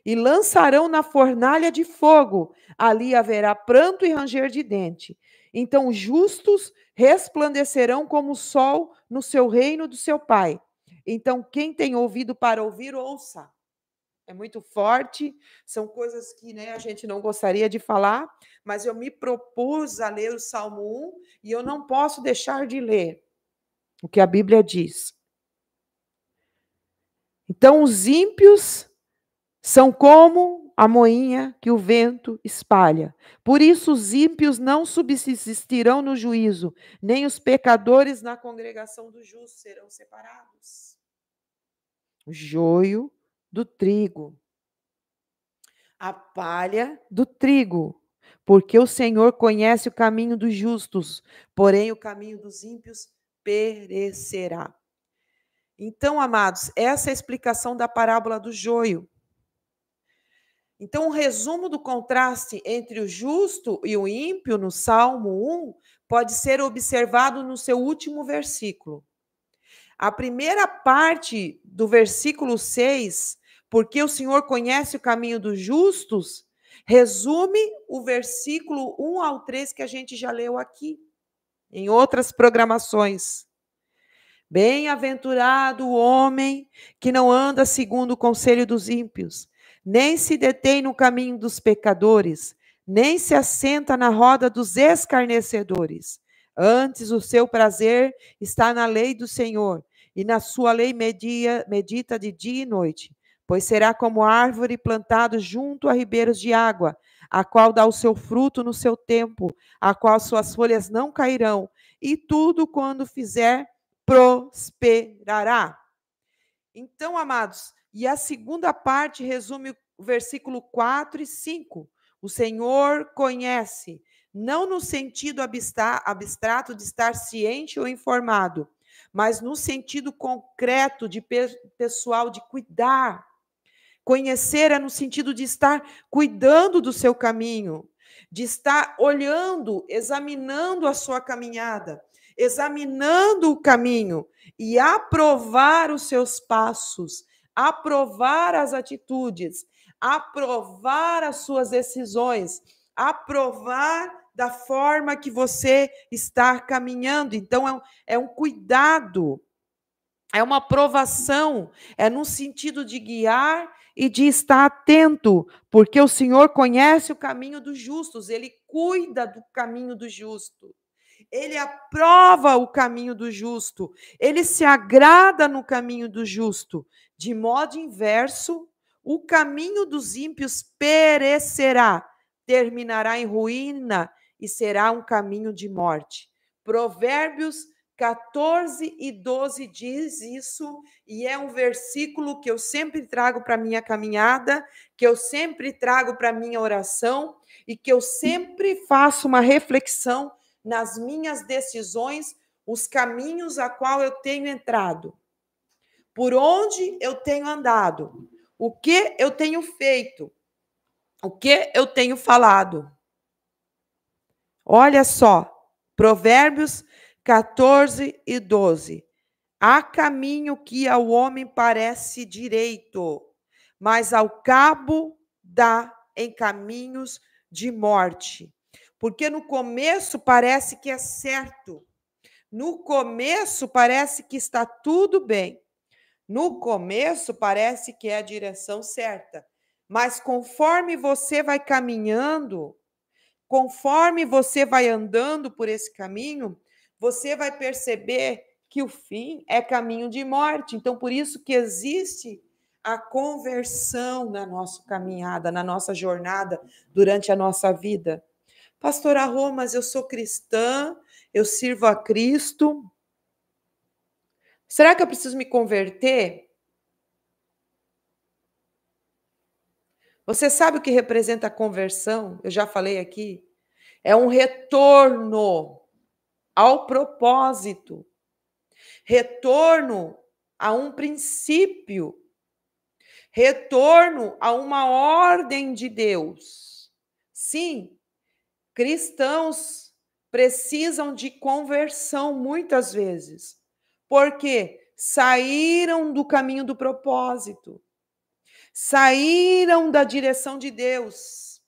E lançarão na fornalha de fogo, ali haverá pranto e ranger de dente. Então os justos resplandecerão como o sol no seu reino do seu Pai. Então quem tem ouvido para ouvir, ouça. É muito forte, são coisas que, né, a gente não gostaria de falar, mas eu me propus a ler o Salmo 1 e eu não posso deixar de ler o que a Bíblia diz. Então, os ímpios são como a moinha que o vento espalha. Por isso, os ímpios não subsistirão no juízo, nem os pecadores na congregação dos justos serão separados. O joio do trigo. A palha do trigo, porque o Senhor conhece o caminho dos justos, porém o caminho dos ímpios perecerá. Então, amados, essa é a explicação da parábola do joio. Então, o resumo do contraste entre o justo e o ímpio no Salmo 1 pode ser observado no seu último versículo. A primeira parte do versículo 6, porque o Senhor conhece o caminho dos justos, resume o versículo 1 ao 3 que a gente já leu aqui, em outras programações. Bem-aventurado o homem que não anda segundo o conselho dos ímpios, nem se detém no caminho dos pecadores, nem se assenta na roda dos escarnecedores. Antes o seu prazer está na lei do Senhor, e na sua lei medita de dia e noite. Pois será como árvore plantada junto a ribeiros de água, a qual dá o seu fruto no seu tempo, a qual suas folhas não cairão, e tudo quando fizer prosperará. Então, amados, e a segunda parte resume o versículo 4 e 5. O Senhor conhece, não no sentido abstrato de estar ciente ou informado, mas no sentido concreto de pessoal, de cuidar. Conhecer é no sentido de estar cuidando do seu caminho, de estar olhando, examinando a sua caminhada, examinando o caminho e aprovar os seus passos, aprovar as atitudes, aprovar as suas decisões, aprovar da forma que você está caminhando. Então, é um cuidado, é uma aprovação, é no sentido de guiar e de estar atento, porque o Senhor conhece o caminho dos justos, Ele cuida do caminho do justo. Ele aprova o caminho do justo, ele se agrada no caminho do justo. De modo inverso, o caminho dos ímpios perecerá, terminará em ruína e será um caminho de morte. Provérbios 14 e 12 diz isso, e é um versículo que eu sempre trago para a minha caminhada, que eu sempre trago para a minha oração, e que eu sempre faço uma reflexão nas minhas decisões, os caminhos a qual eu tenho entrado, por onde eu tenho andado, o que eu tenho feito, o que eu tenho falado. Olha só, Provérbios 14 e 12. Há caminho que ao homem parece direito, mas ao cabo dá em caminhos de morte. Porque no começo parece que é certo. No começo parece que está tudo bem. No começo parece que é a direção certa. Mas conforme você vai caminhando, conforme você vai andando por esse caminho, você vai perceber que o fim é caminho de morte. Então, por isso que existe a conversão na nossa caminhada, na nossa jornada, durante a nossa vida. Pastora Rô, mas eu sou cristã, eu sirvo a Cristo. Será que eu preciso me converter? Você sabe o que representa a conversão? Eu já falei aqui. É um retorno ao propósito, retorno a um princípio, retorno a uma ordem de Deus. Sim, cristãos precisam de conversão muitas vezes, porque saíram do caminho do propósito, saíram da direção de Deus,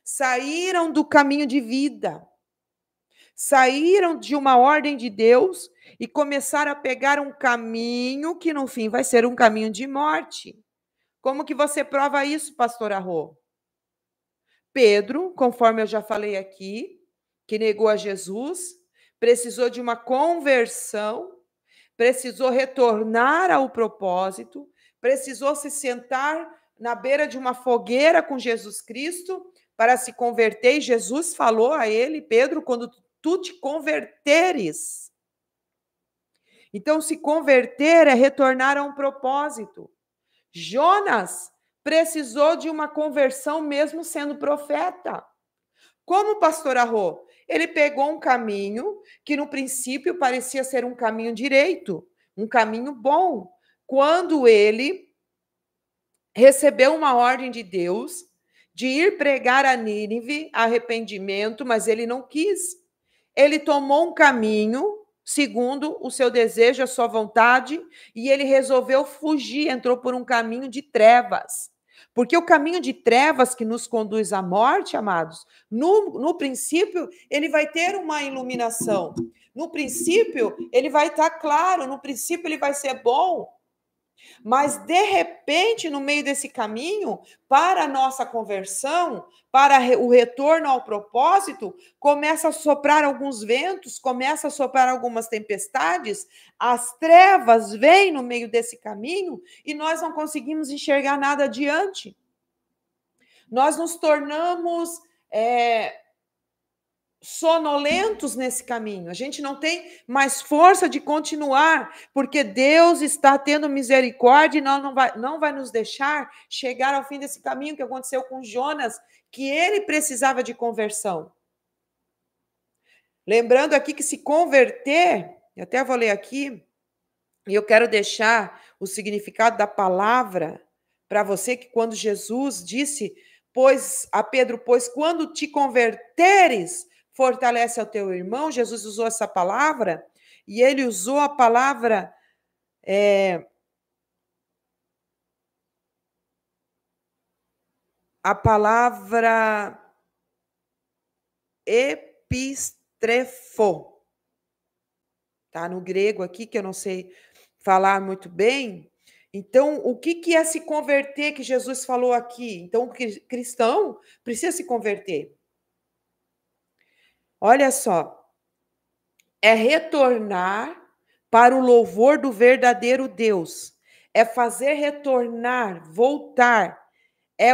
saíram do caminho de vida, saíram de uma ordem de Deus e começaram a pegar um caminho que no fim vai ser um caminho de morte. Como que você prova isso, pastora Rô? Pedro, conforme eu já falei aqui, que negou a Jesus, precisou de uma conversão, precisou retornar ao propósito, precisou se sentar na beira de uma fogueira com Jesus Cristo para se converter, e Jesus falou a ele, Pedro, quando tu te converteres. Então, se converter é retornar a um propósito. Jonas precisou de uma conversão mesmo sendo profeta. Como o pastor Arro? Ele pegou um caminho que no princípio parecia ser um caminho direito, um caminho bom. Quando ele recebeu uma ordem de Deus de ir pregar a Nínive arrependimento, mas ele não quis. Ele tomou um caminho segundo o seu desejo, a sua vontade, e ele resolveu fugir, entrou por um caminho de trevas. Porque o caminho de trevas que nos conduz à morte, amados, no princípio, ele vai ter uma iluminação. No princípio, ele vai estar claro, no princípio, ele vai ser bom. Mas, de repente, no meio desse caminho, para a nossa conversão, para o retorno ao propósito, começa a soprar alguns ventos, começa a soprar algumas tempestades, as trevas vêm no meio desse caminho e nós não conseguimos enxergar nada adiante. Nós nos tornamos sonolentos nesse caminho. A gente não tem mais força de continuar, porque Deus está tendo misericórdia e não vai nos deixar chegar ao fim desse caminho que aconteceu com Jonas, que ele precisava de conversão. Lembrando aqui que se converter, eu até vou ler aqui, e eu quero deixar o significado da palavra para você, que quando Jesus disse a Pedro, pois quando te converteres, fortalece ao teu irmão, Jesus usou essa palavra, e ele usou a palavra epistrefo. Tá no grego aqui, que eu não sei falar muito bem. Então, o que é se converter que Jesus falou aqui? Então, o cristão precisa se converter. Olha só, é retornar para o louvor do verdadeiro Deus, é fazer retornar, voltar, é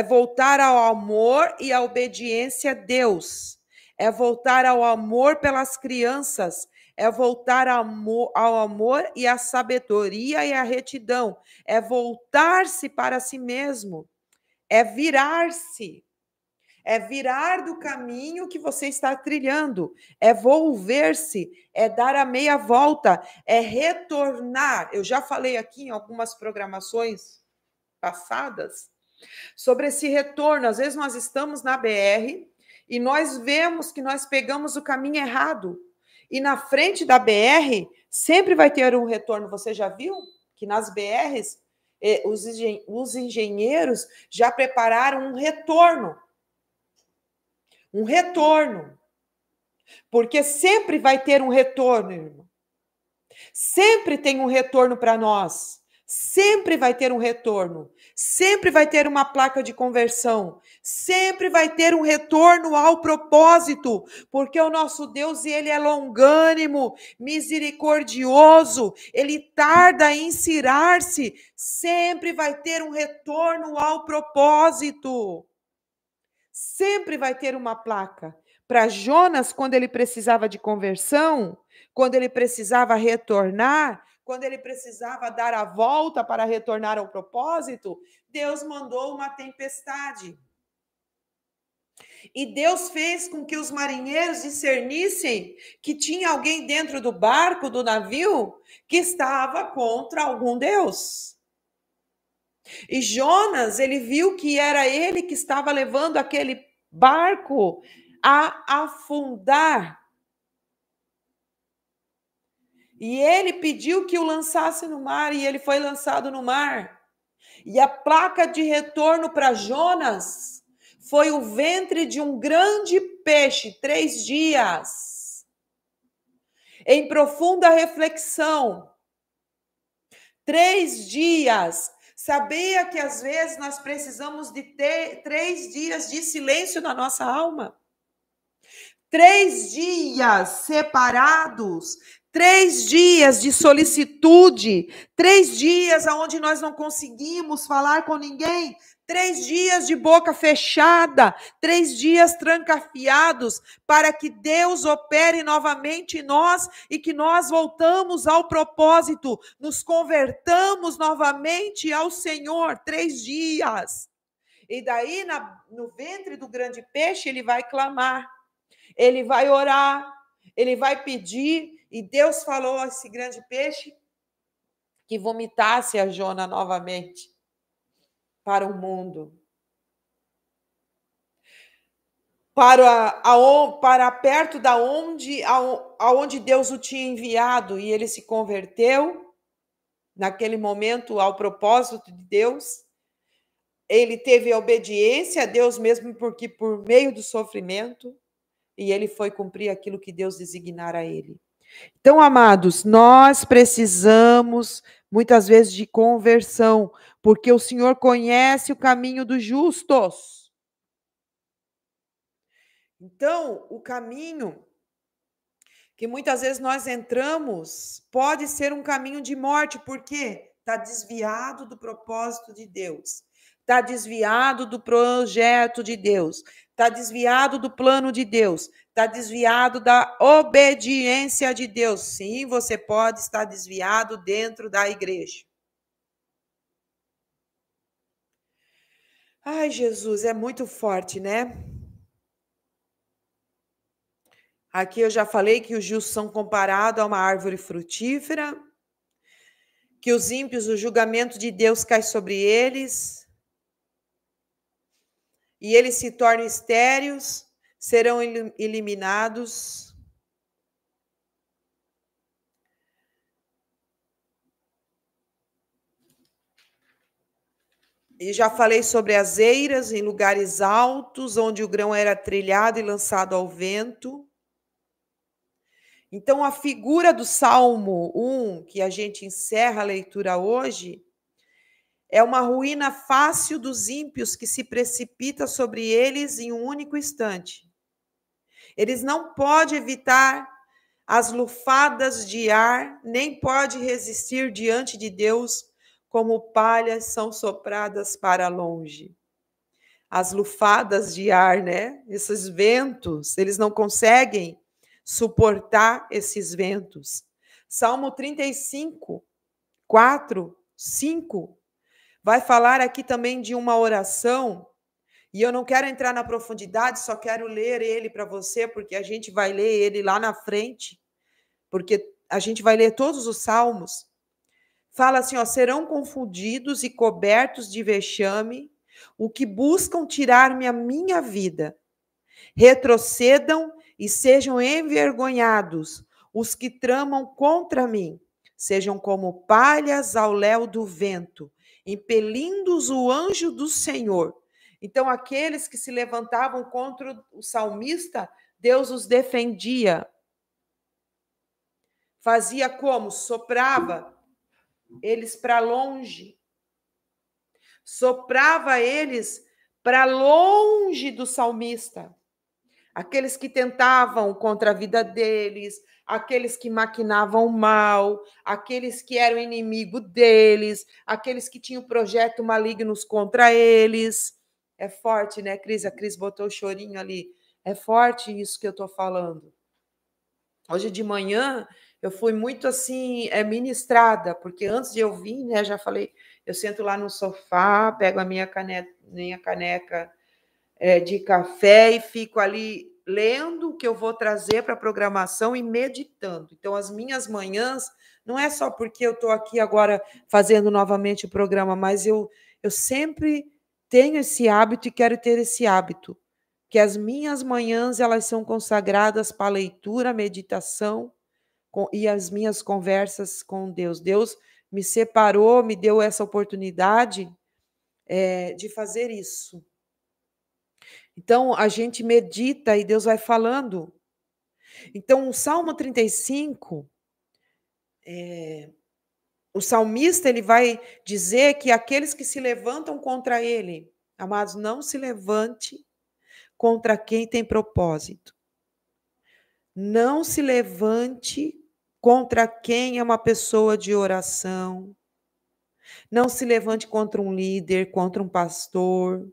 voltar ao amor e à obediência a Deus, é voltar ao amor pelas crianças, é voltar ao amor e à sabedoria e à retidão, é voltar-se para si mesmo, é virar-se. É virar do caminho que você está trilhando, é volver-se, é dar a meia volta, é retornar. Eu já falei aqui em algumas programações passadas sobre esse retorno. Às vezes nós estamos na BR e nós vemos que nós pegamos o caminho errado. E na frente da BR sempre vai ter um retorno. Você já viu que nas BRs os engenheiros já prepararam um retorno? Um retorno. Porque sempre vai ter um retorno, irmão. Sempre tem um retorno para nós. Sempre vai ter um retorno. Sempre vai ter uma placa de conversão. Sempre vai ter um retorno ao propósito. Porque o nosso Deus, ele é longânimo, misericordioso. Ele tarda em irar-se. Sempre vai ter um retorno ao propósito. Sempre vai ter uma placa. Para Jonas, quando ele precisava de conversão, quando ele precisava retornar, quando ele precisava dar a volta para retornar ao propósito, Deus mandou uma tempestade. E Deus fez com que os marinheiros discernissem que tinha alguém dentro do barco, do navio, que estava contra algum Deus. E Jonas, ele viu que era ele que estava levando aquele barco a afundar. E ele pediu que o lançasse no mar, e ele foi lançado no mar. E a placa de retorno para Jonas foi o ventre de um grande peixe, 3 dias. Em profunda reflexão. 3 dias. Sabia que às vezes nós precisamos de ter 3 dias de silêncio na nossa alma? 3 dias separados, 3 dias de solicitude, 3 dias onde nós não conseguimos falar com ninguém, 3 dias de boca fechada, 3 dias trancafiados, para que Deus opere novamente em nós e que nós voltamos ao propósito, nos convertamos novamente ao Senhor. 3 dias. E daí, no ventre do grande peixe, ele vai clamar, ele vai orar, ele vai pedir, e Deus falou a esse grande peixe que vomitasse a Jona novamente para o mundo. Para perto da aonde Deus o tinha enviado, e ele se converteu naquele momento ao propósito de Deus. Ele teve a obediência a Deus mesmo porque por meio do sofrimento, e ele foi cumprir aquilo que Deus designara a ele. Então, amados, nós precisamos muitas vezes de conversão, porque o Senhor conhece o caminho dos justos. Então, o caminho que muitas vezes nós entramos pode ser um caminho de morte, porque está desviado do propósito de Deus, está desviado do projeto de Deus, está desviado do plano de Deus, está desviado da obediência de Deus. Sim, você pode estar desviado dentro da igreja. Ai, Jesus, é muito forte, né? Aqui eu já falei que os justos são comparados a uma árvore frutífera, que os ímpios, o julgamento de Deus cai sobre eles, e eles se tornam estéreis, serão eliminados. E já falei sobre as eiras em lugares altos, onde o grão era trilhado e lançado ao vento. Então, a figura do Salmo 1, que a gente encerra a leitura hoje, é uma ruína fácil dos ímpios que se precipita sobre eles em um único instante. Eles não podem evitar as lufadas de ar, nem pode resistir diante de Deus, como palhas são sopradas para longe. As lufadas de ar, né? Esses ventos, eles não conseguem suportar esses ventos. Salmo 35, 4, 5, vai falar aqui também de uma oração, e eu não quero entrar na profundidade, só quero ler ele para você, porque a gente vai ler ele lá na frente, porque a gente vai ler todos os salmos. Fala assim, ó, serão confundidos e cobertos de vexame o que buscam tirar-me a minha vida. Retrocedam e sejam envergonhados os que tramam contra mim. Sejam como palhas ao léu do vento, impelindo-os o anjo do Senhor. Então, aqueles que se levantavam contra o salmista, Deus os defendia. Fazia como? Soprava eles para longe. Soprava eles para longe do salmista. Aqueles que tentavam contra a vida deles, aqueles que maquinavam mal, aqueles que eram inimigo deles, aqueles que tinham projetos malignos contra eles. É forte, né, Cris? A Cris botou o chorinho ali. É forte isso que eu estou falando. Hoje de manhã eu fui muito assim, ministrada, porque antes de eu vir, né, já falei, eu sento lá no sofá, pego a minha caneca de café e fico ali lendo o que eu vou trazer para a programação e meditando. Então, as minhas manhãs, não é só porque eu estou aqui agora fazendo novamente o programa, mas eu sempre tenho esse hábito e quero ter esse hábito, que as minhas manhãs elas são consagradas para a leitura, meditação e as minhas conversas com Deus. Deus me separou, me deu essa oportunidade de fazer isso. Então, a gente medita e Deus vai falando. Então, o Salmo 35, o salmista ele vai dizer que aqueles que se levantam contra ele, amados, não se levante contra quem tem propósito. Não se levante contra quem é uma pessoa de oração. Não se levante contra um líder, contra um pastor,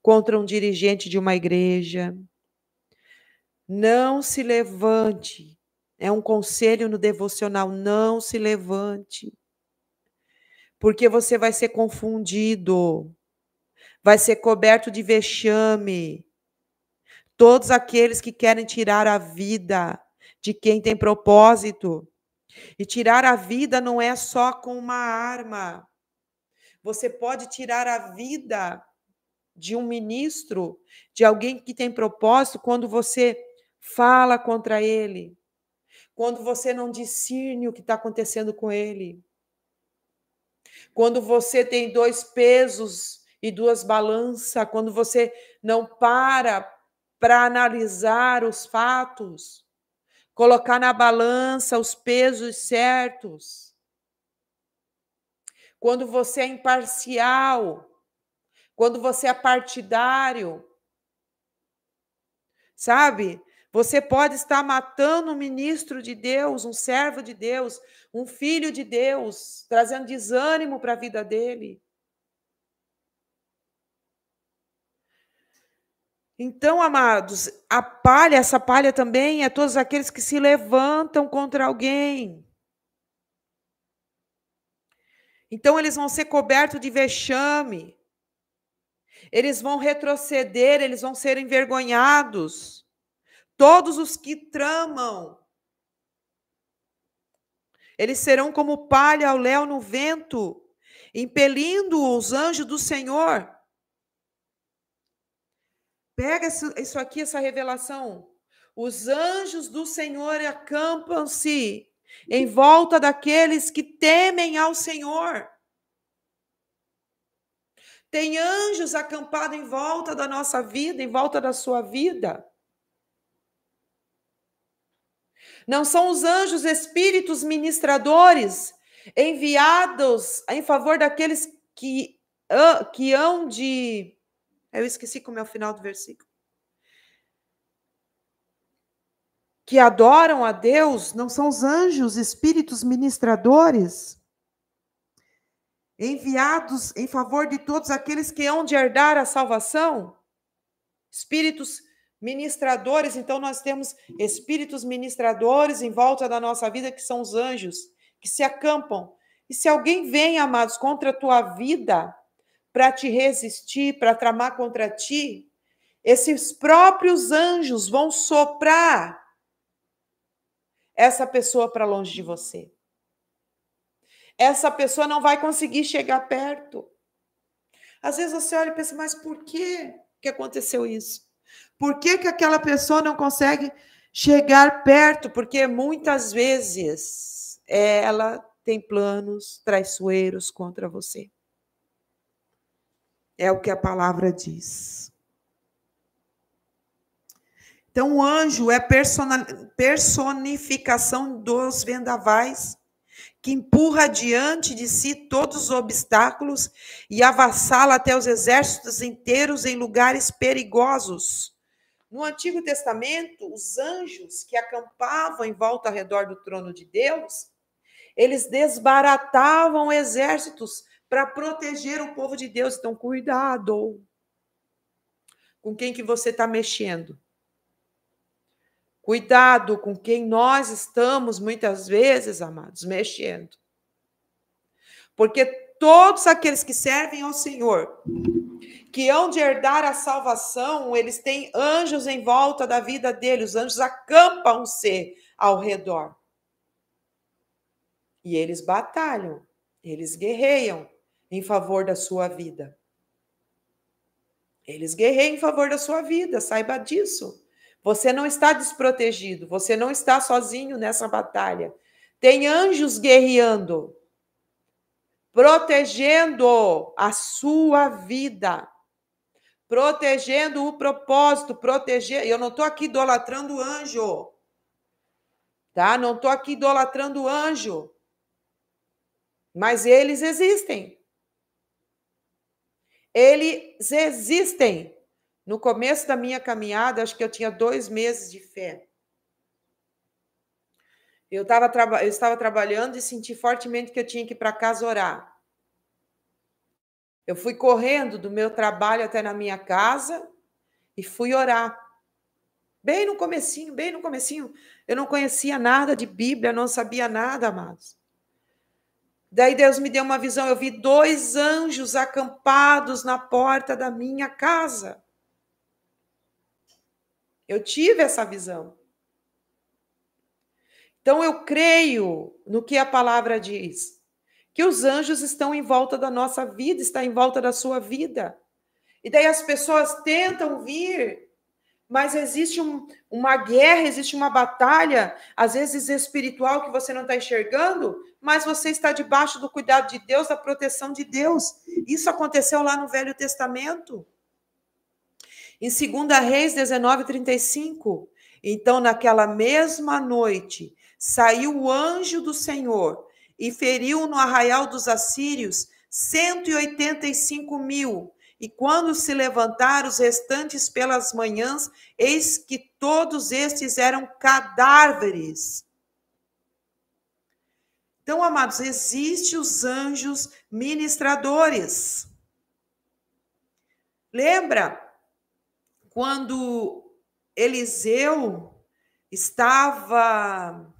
contra um dirigente de uma igreja. Não se levante. É um conselho no devocional, não se levante. Porque você vai ser confundido. vai ser coberto de vexame. Todos aqueles que querem tirar a vida de quem tem propósito. E tirar a vida não é só com uma arma. Você pode tirar a vida de um ministro, de alguém que tem propósito, quando você fala contra ele, quando você não discerne o que está acontecendo com ele, quando você tem dois pesos e duas balanças, quando você não para analisar os fatos, colocar na balança os pesos certos, quando você é imparcial, quando você é partidário, sabe? Você pode estar matando um ministro de Deus, um servo de Deus, um filho de Deus, trazendo desânimo para a vida dele. Então, amados, essa palha também é todos aqueles que se levantam contra alguém. Então, eles vão ser cobertos de vexame. Eles vão retroceder, eles vão ser envergonhados. Todos os que tramam, eles serão como palha ao léu no vento, impelindo os anjos do Senhor. Pega isso aqui, essa revelação. Os anjos do Senhor acampam-se em volta daqueles que temem ao Senhor. Tem anjos acampados em volta da nossa vida, em volta da sua vida. Não são os anjos espíritos ministradores enviados em favor daqueles que hão de... Eu esqueci como é o final do versículo. Que adoram a Deus, não são os anjos espíritos ministradores enviados em favor de todos aqueles que hão de herdar a salvação? Espíritos ministradores, então nós temos espíritos ministradores em volta da nossa vida, que são os anjos, que se acampam. E se alguém vem, amados, contra a tua vida, para te resistir, para tramar contra ti, esses próprios anjos vão soprar essa pessoa para longe de você. Essa pessoa não vai conseguir chegar perto. Às vezes você olha e pensa, mas por que aconteceu isso? Por que aquela pessoa não consegue chegar perto? Porque muitas vezes ela tem planos traiçoeiros contra você. É o que a palavra diz. Então, o anjo é personificação dos vendavais, que empurra diante de si todos os obstáculos e avassala até os exércitos inteiros em lugares perigosos. No Antigo Testamento, os anjos que acampavam em volta ao redor do trono de Deus, eles desbaratavam exércitos para proteger o povo de Deus. Então, cuidado com quem que você está mexendo. Cuidado com quem nós estamos, muitas vezes, amados, mexendo. Porque todos aqueles que servem ao Senhor, que hão de herdar a salvação, eles têm anjos em volta da vida deles, os anjos acampam-se ao redor. E eles batalham, eles guerreiam em favor da sua vida. Eles guerreiam em favor da sua vida, saiba disso. Você não está desprotegido, você não está sozinho nessa batalha. Tem anjos guerreando, protegendo a sua vida, protegendo o propósito, Eu não estou aqui idolatrando o anjo, tá? Não estou aqui idolatrando o anjo, mas eles existem. Eles existem. No começo da minha caminhada, acho que eu tinha 2 meses de fé. Eu estava trabalhando e senti fortemente que eu tinha que ir para casa orar. Eu fui correndo do meu trabalho até na minha casa e fui orar. Bem no comecinho. Eu não conhecia nada de Bíblia, não sabia nada, amados. Daí Deus me deu uma visão, eu vi 2 anjos acampados na porta da minha casa. Eu tive essa visão. Então eu creio no que a palavra diz, que os anjos estão em volta da nossa vida, está em volta da sua vida. E daí as pessoas tentam vir, mas existe uma guerra, existe uma batalha, às vezes espiritual, que você não está enxergando, mas você está debaixo do cuidado de Deus, da proteção de Deus. Isso aconteceu lá no Velho Testamento. Em 2 Reis 19:35, então naquela mesma noite, saiu o anjo do Senhor e feriu no arraial dos assírios 185.000. E quando se levantaram os restantes pelas manhãs, eis que todos estes eram cadáveres. Então, amados, existem os anjos ministradores. Lembra quando Eliseu estava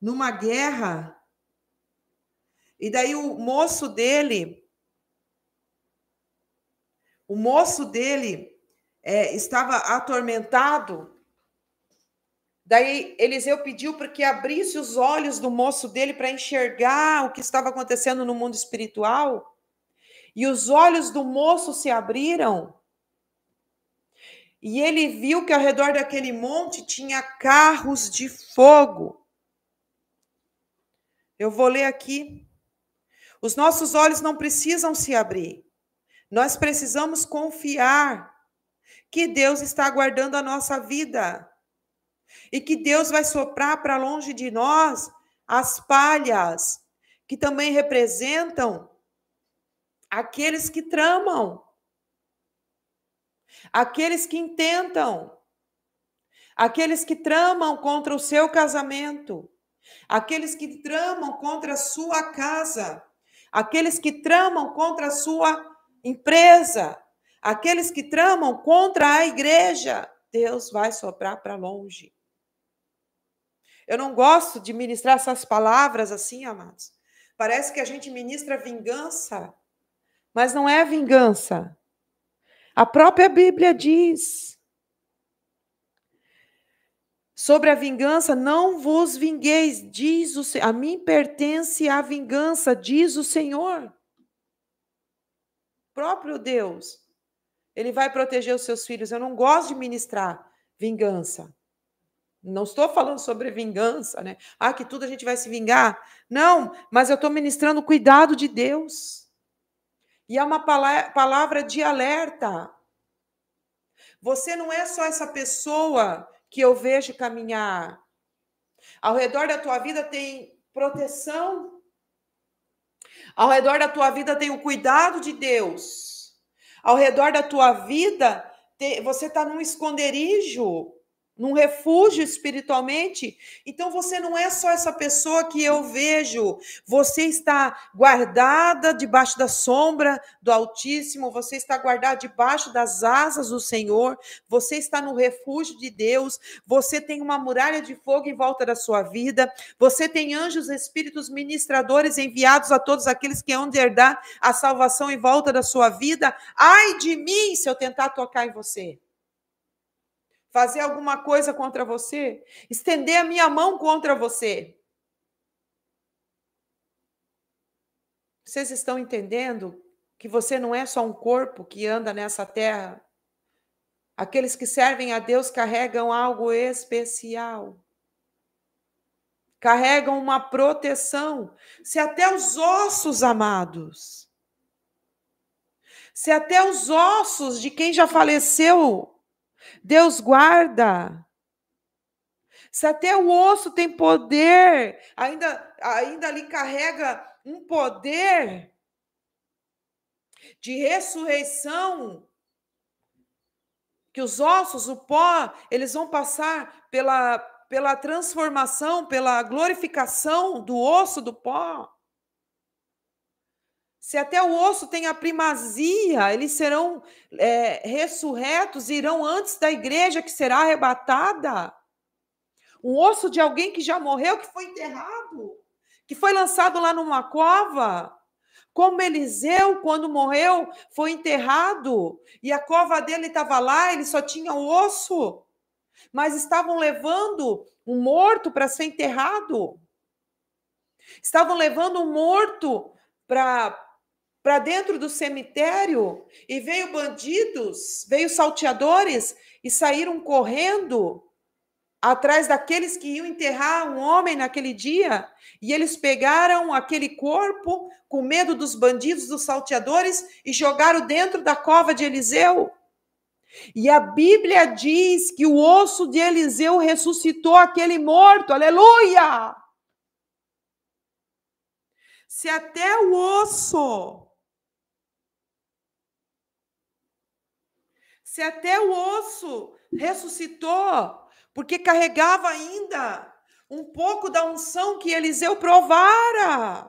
numa guerra, e daí o moço dele estava atormentado. Daí Eliseu pediu para que abrisse os olhos do moço dele para enxergar o que estava acontecendo no mundo espiritual. E os olhos do moço se abriram. E ele viu que ao redor daquele monte tinha carros de fogo. Eu vou ler aqui. Os nossos olhos não precisam se abrir. Nós precisamos confiar que Deus está guardando a nossa vida e que Deus vai soprar para longe de nós as palhas, que também representam aqueles que tramam, aqueles que intentam, aqueles que tramam contra o seu casamento, aqueles que tramam contra a sua casa, aqueles que tramam contra a sua empresa, aqueles que tramam contra a igreja. Deus vai soprar para longe. Eu não gosto de ministrar essas palavras assim, amados. Parece que a gente ministra vingança, mas não é vingança. A própria Bíblia diz sobre a vingança: não vos vingueis, diz o Senhor. A mim pertence a vingança, diz o Senhor. O próprio Deus, Ele vai proteger os seus filhos. Eu não gosto de ministrar vingança. Não estou falando sobre vingança, né? Que tudo a gente vai se vingar. Não, mas eu estou ministrando o cuidado de Deus. E é uma palavra de alerta. Você não é só essa pessoa que eu vejo caminhar. Ao redor da tua vida tem proteção. Ao redor da tua vida tem o cuidado de Deus. Ao redor da tua vida, você está num esconderijo, num refúgio espiritualmente. Então você não é só essa pessoa que eu vejo. Você está guardada debaixo da sombra do Altíssimo, você está guardada debaixo das asas do Senhor, você está no refúgio de Deus, você tem uma muralha de fogo em volta da sua vida, você tem anjos, espíritos ministradores enviados a todos aqueles que hão de herdar a salvação em volta da sua vida. Ai de mim se eu tentar tocar em você, fazer alguma coisa contra você, estender a minha mão contra você. Vocês estão entendendo que você não é só um corpo que anda nessa terra? Aqueles que servem a Deus carregam algo especial. Carregam uma proteção. Se até os ossos, amados, se até os ossos de quem já faleceu, Deus guarda. Se até o osso tem poder, ainda ali carrega um poder de ressurreição, que os ossos, o pó, eles vão passar pela transformação, pela glorificação do osso, do pó. Se até o osso tem a primazia, eles serão ressurretos, irão antes da igreja que será arrebatada. Um osso de alguém que já morreu, que foi enterrado, que foi lançado lá numa cova. Como Eliseu, quando morreu, foi enterrado e a cova dele estava lá, ele só tinha o osso, mas estavam levando um morto para ser enterrado. Estavam levando um morto para dentro do cemitério e veio bandidos, veio salteadores e saíram correndo atrás daqueles que iam enterrar um homem naquele dia, e eles pegaram aquele corpo com medo dos bandidos, dos salteadores, e jogaram dentro da cova de Eliseu. E a Bíblia diz que o osso de Eliseu ressuscitou aquele morto, aleluia! Se até o osso ressuscitou, porque carregava ainda um pouco da unção que Eliseu provara.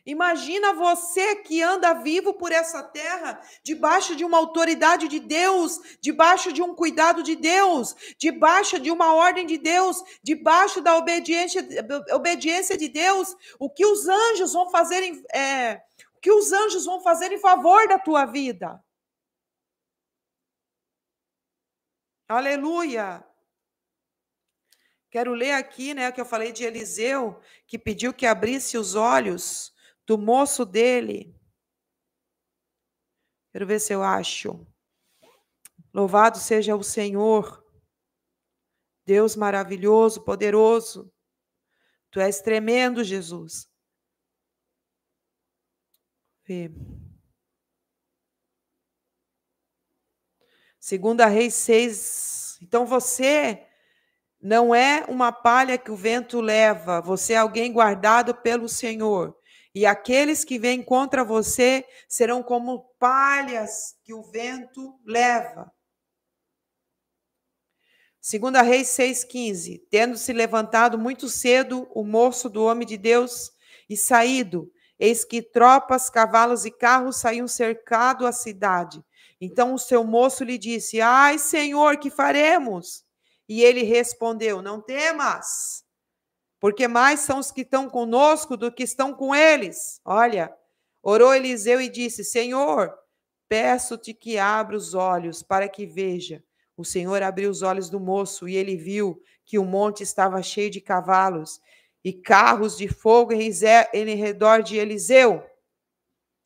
Imagina você que anda vivo por essa terra, debaixo de uma autoridade de Deus, debaixo de um cuidado de Deus, debaixo de uma ordem de Deus, debaixo da obediência de Deus. O que os anjos vão fazer em favor da tua vida? Aleluia! Quero ler aqui, né, que eu falei de Eliseu, que pediu que abrisse os olhos do moço dele. Quero ver se eu acho. Louvado seja o Senhor, Deus maravilhoso, poderoso. Tu és tremendo, Jesus. Vê. 2 Reis 6. Então você não é uma palha que o vento leva, você é alguém guardado pelo Senhor. E aqueles que vêm contra você serão como palhas que o vento leva. 2 Reis 6,15. Tendo-se levantado muito cedo o moço do homem de Deus e saído, eis que tropas, cavalos e carros saíam cercado a cidade. Então o seu moço lhe disse: Ai, Senhor, que faremos? E ele respondeu: Não temas, porque mais são os que estão conosco do que estão com eles. Olha, orou Eliseu e disse: Senhor, peço-te que abra os olhos para que veja. O Senhor abriu os olhos do moço e ele viu que o monte estava cheio de cavalos e carros de fogo em redor de Eliseu.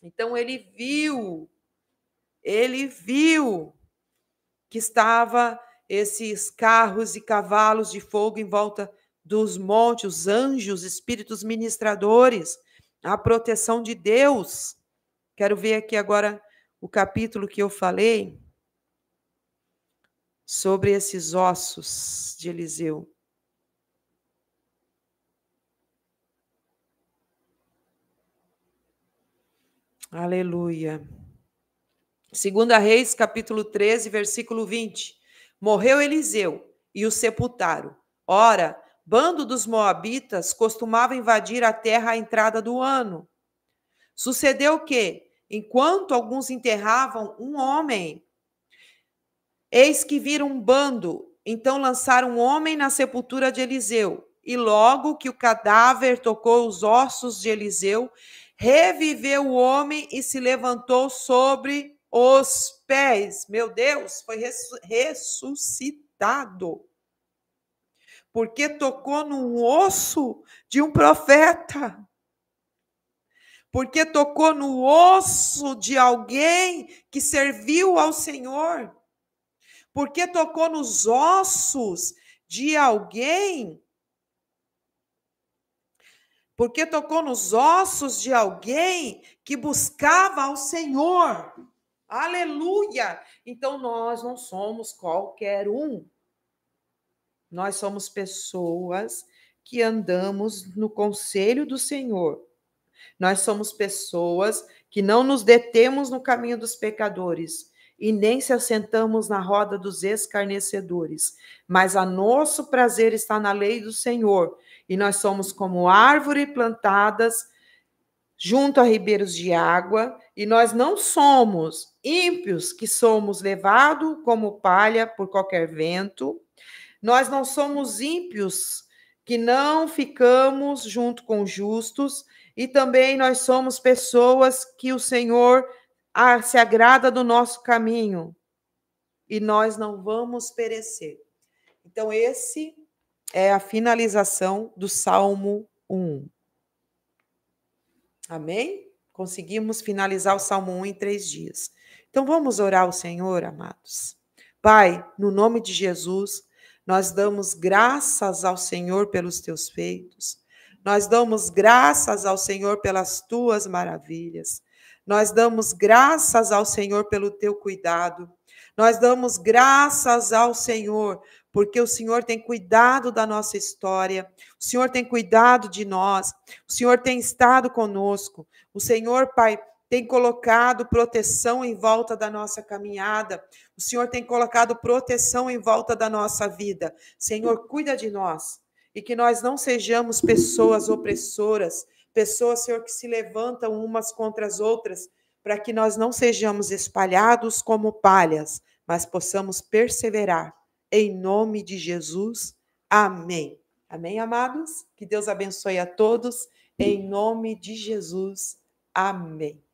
Então ele viu que estava esses carros e cavalos de fogo em volta dos montes, os anjos, espíritos ministradores, a proteção de Deus. Quero ver aqui agora o capítulo que eu falei sobre esses ossos de Eliseu. Aleluia. 2 Reis, capítulo 13, versículo 20. Morreu Eliseu e o sepultaram. Ora, bando dos moabitas costumava invadir a terra à entrada do ano. Sucedeu que, enquanto alguns enterravam um homem, eis que viram um bando, então lançaram um homem na sepultura de Eliseu. E logo que o cadáver tocou os ossos de Eliseu, reviveu o homem e se levantou sobre os pés. Meu Deus, foi ressuscitado. Porque tocou no osso de um profeta. Porque tocou no osso de alguém que serviu ao Senhor. Porque tocou nos ossos de alguém. Porque tocou nos ossos de alguém que buscava ao Senhor. Aleluia! Então nós não somos qualquer um. Nós somos pessoas que andamos no conselho do Senhor. Nós somos pessoas que não nos detemos no caminho dos pecadores e nem se assentamos na roda dos escarnecedores, mas a nosso prazer está na lei do Senhor, e nós somos como árvores plantadas junto a ribeiros de água, e nós não somos ímpios que somos levados como palha por qualquer vento, nós não somos ímpios que não ficamos junto com justos, e também nós somos pessoas que o Senhor se agrada do nosso caminho, e nós não vamos perecer. Então, esse é a finalização do Salmo 1. Amém? Conseguimos finalizar o Salmo 1 em 3 dias. Então, vamos orar ao Senhor, amados. Pai, no nome de Jesus, nós damos graças ao Senhor pelos teus feitos. Nós damos graças ao Senhor pelas tuas maravilhas. Nós damos graças ao Senhor pelo teu cuidado. Nós damos graças ao Senhor porque o Senhor tem cuidado da nossa história. O Senhor tem cuidado de nós. O Senhor tem estado conosco. O Senhor, Pai, tem colocado proteção em volta da nossa caminhada. O Senhor tem colocado proteção em volta da nossa vida. Senhor, cuida de nós. E que nós não sejamos pessoas opressoras, pessoas, Senhor, que se levantam umas contra as outras, para que nós não sejamos espalhados como palhas, mas possamos perseverar. Em nome de Jesus. Amém. Amém, amados? Que Deus abençoe a todos. Em nome de Jesus. Amém.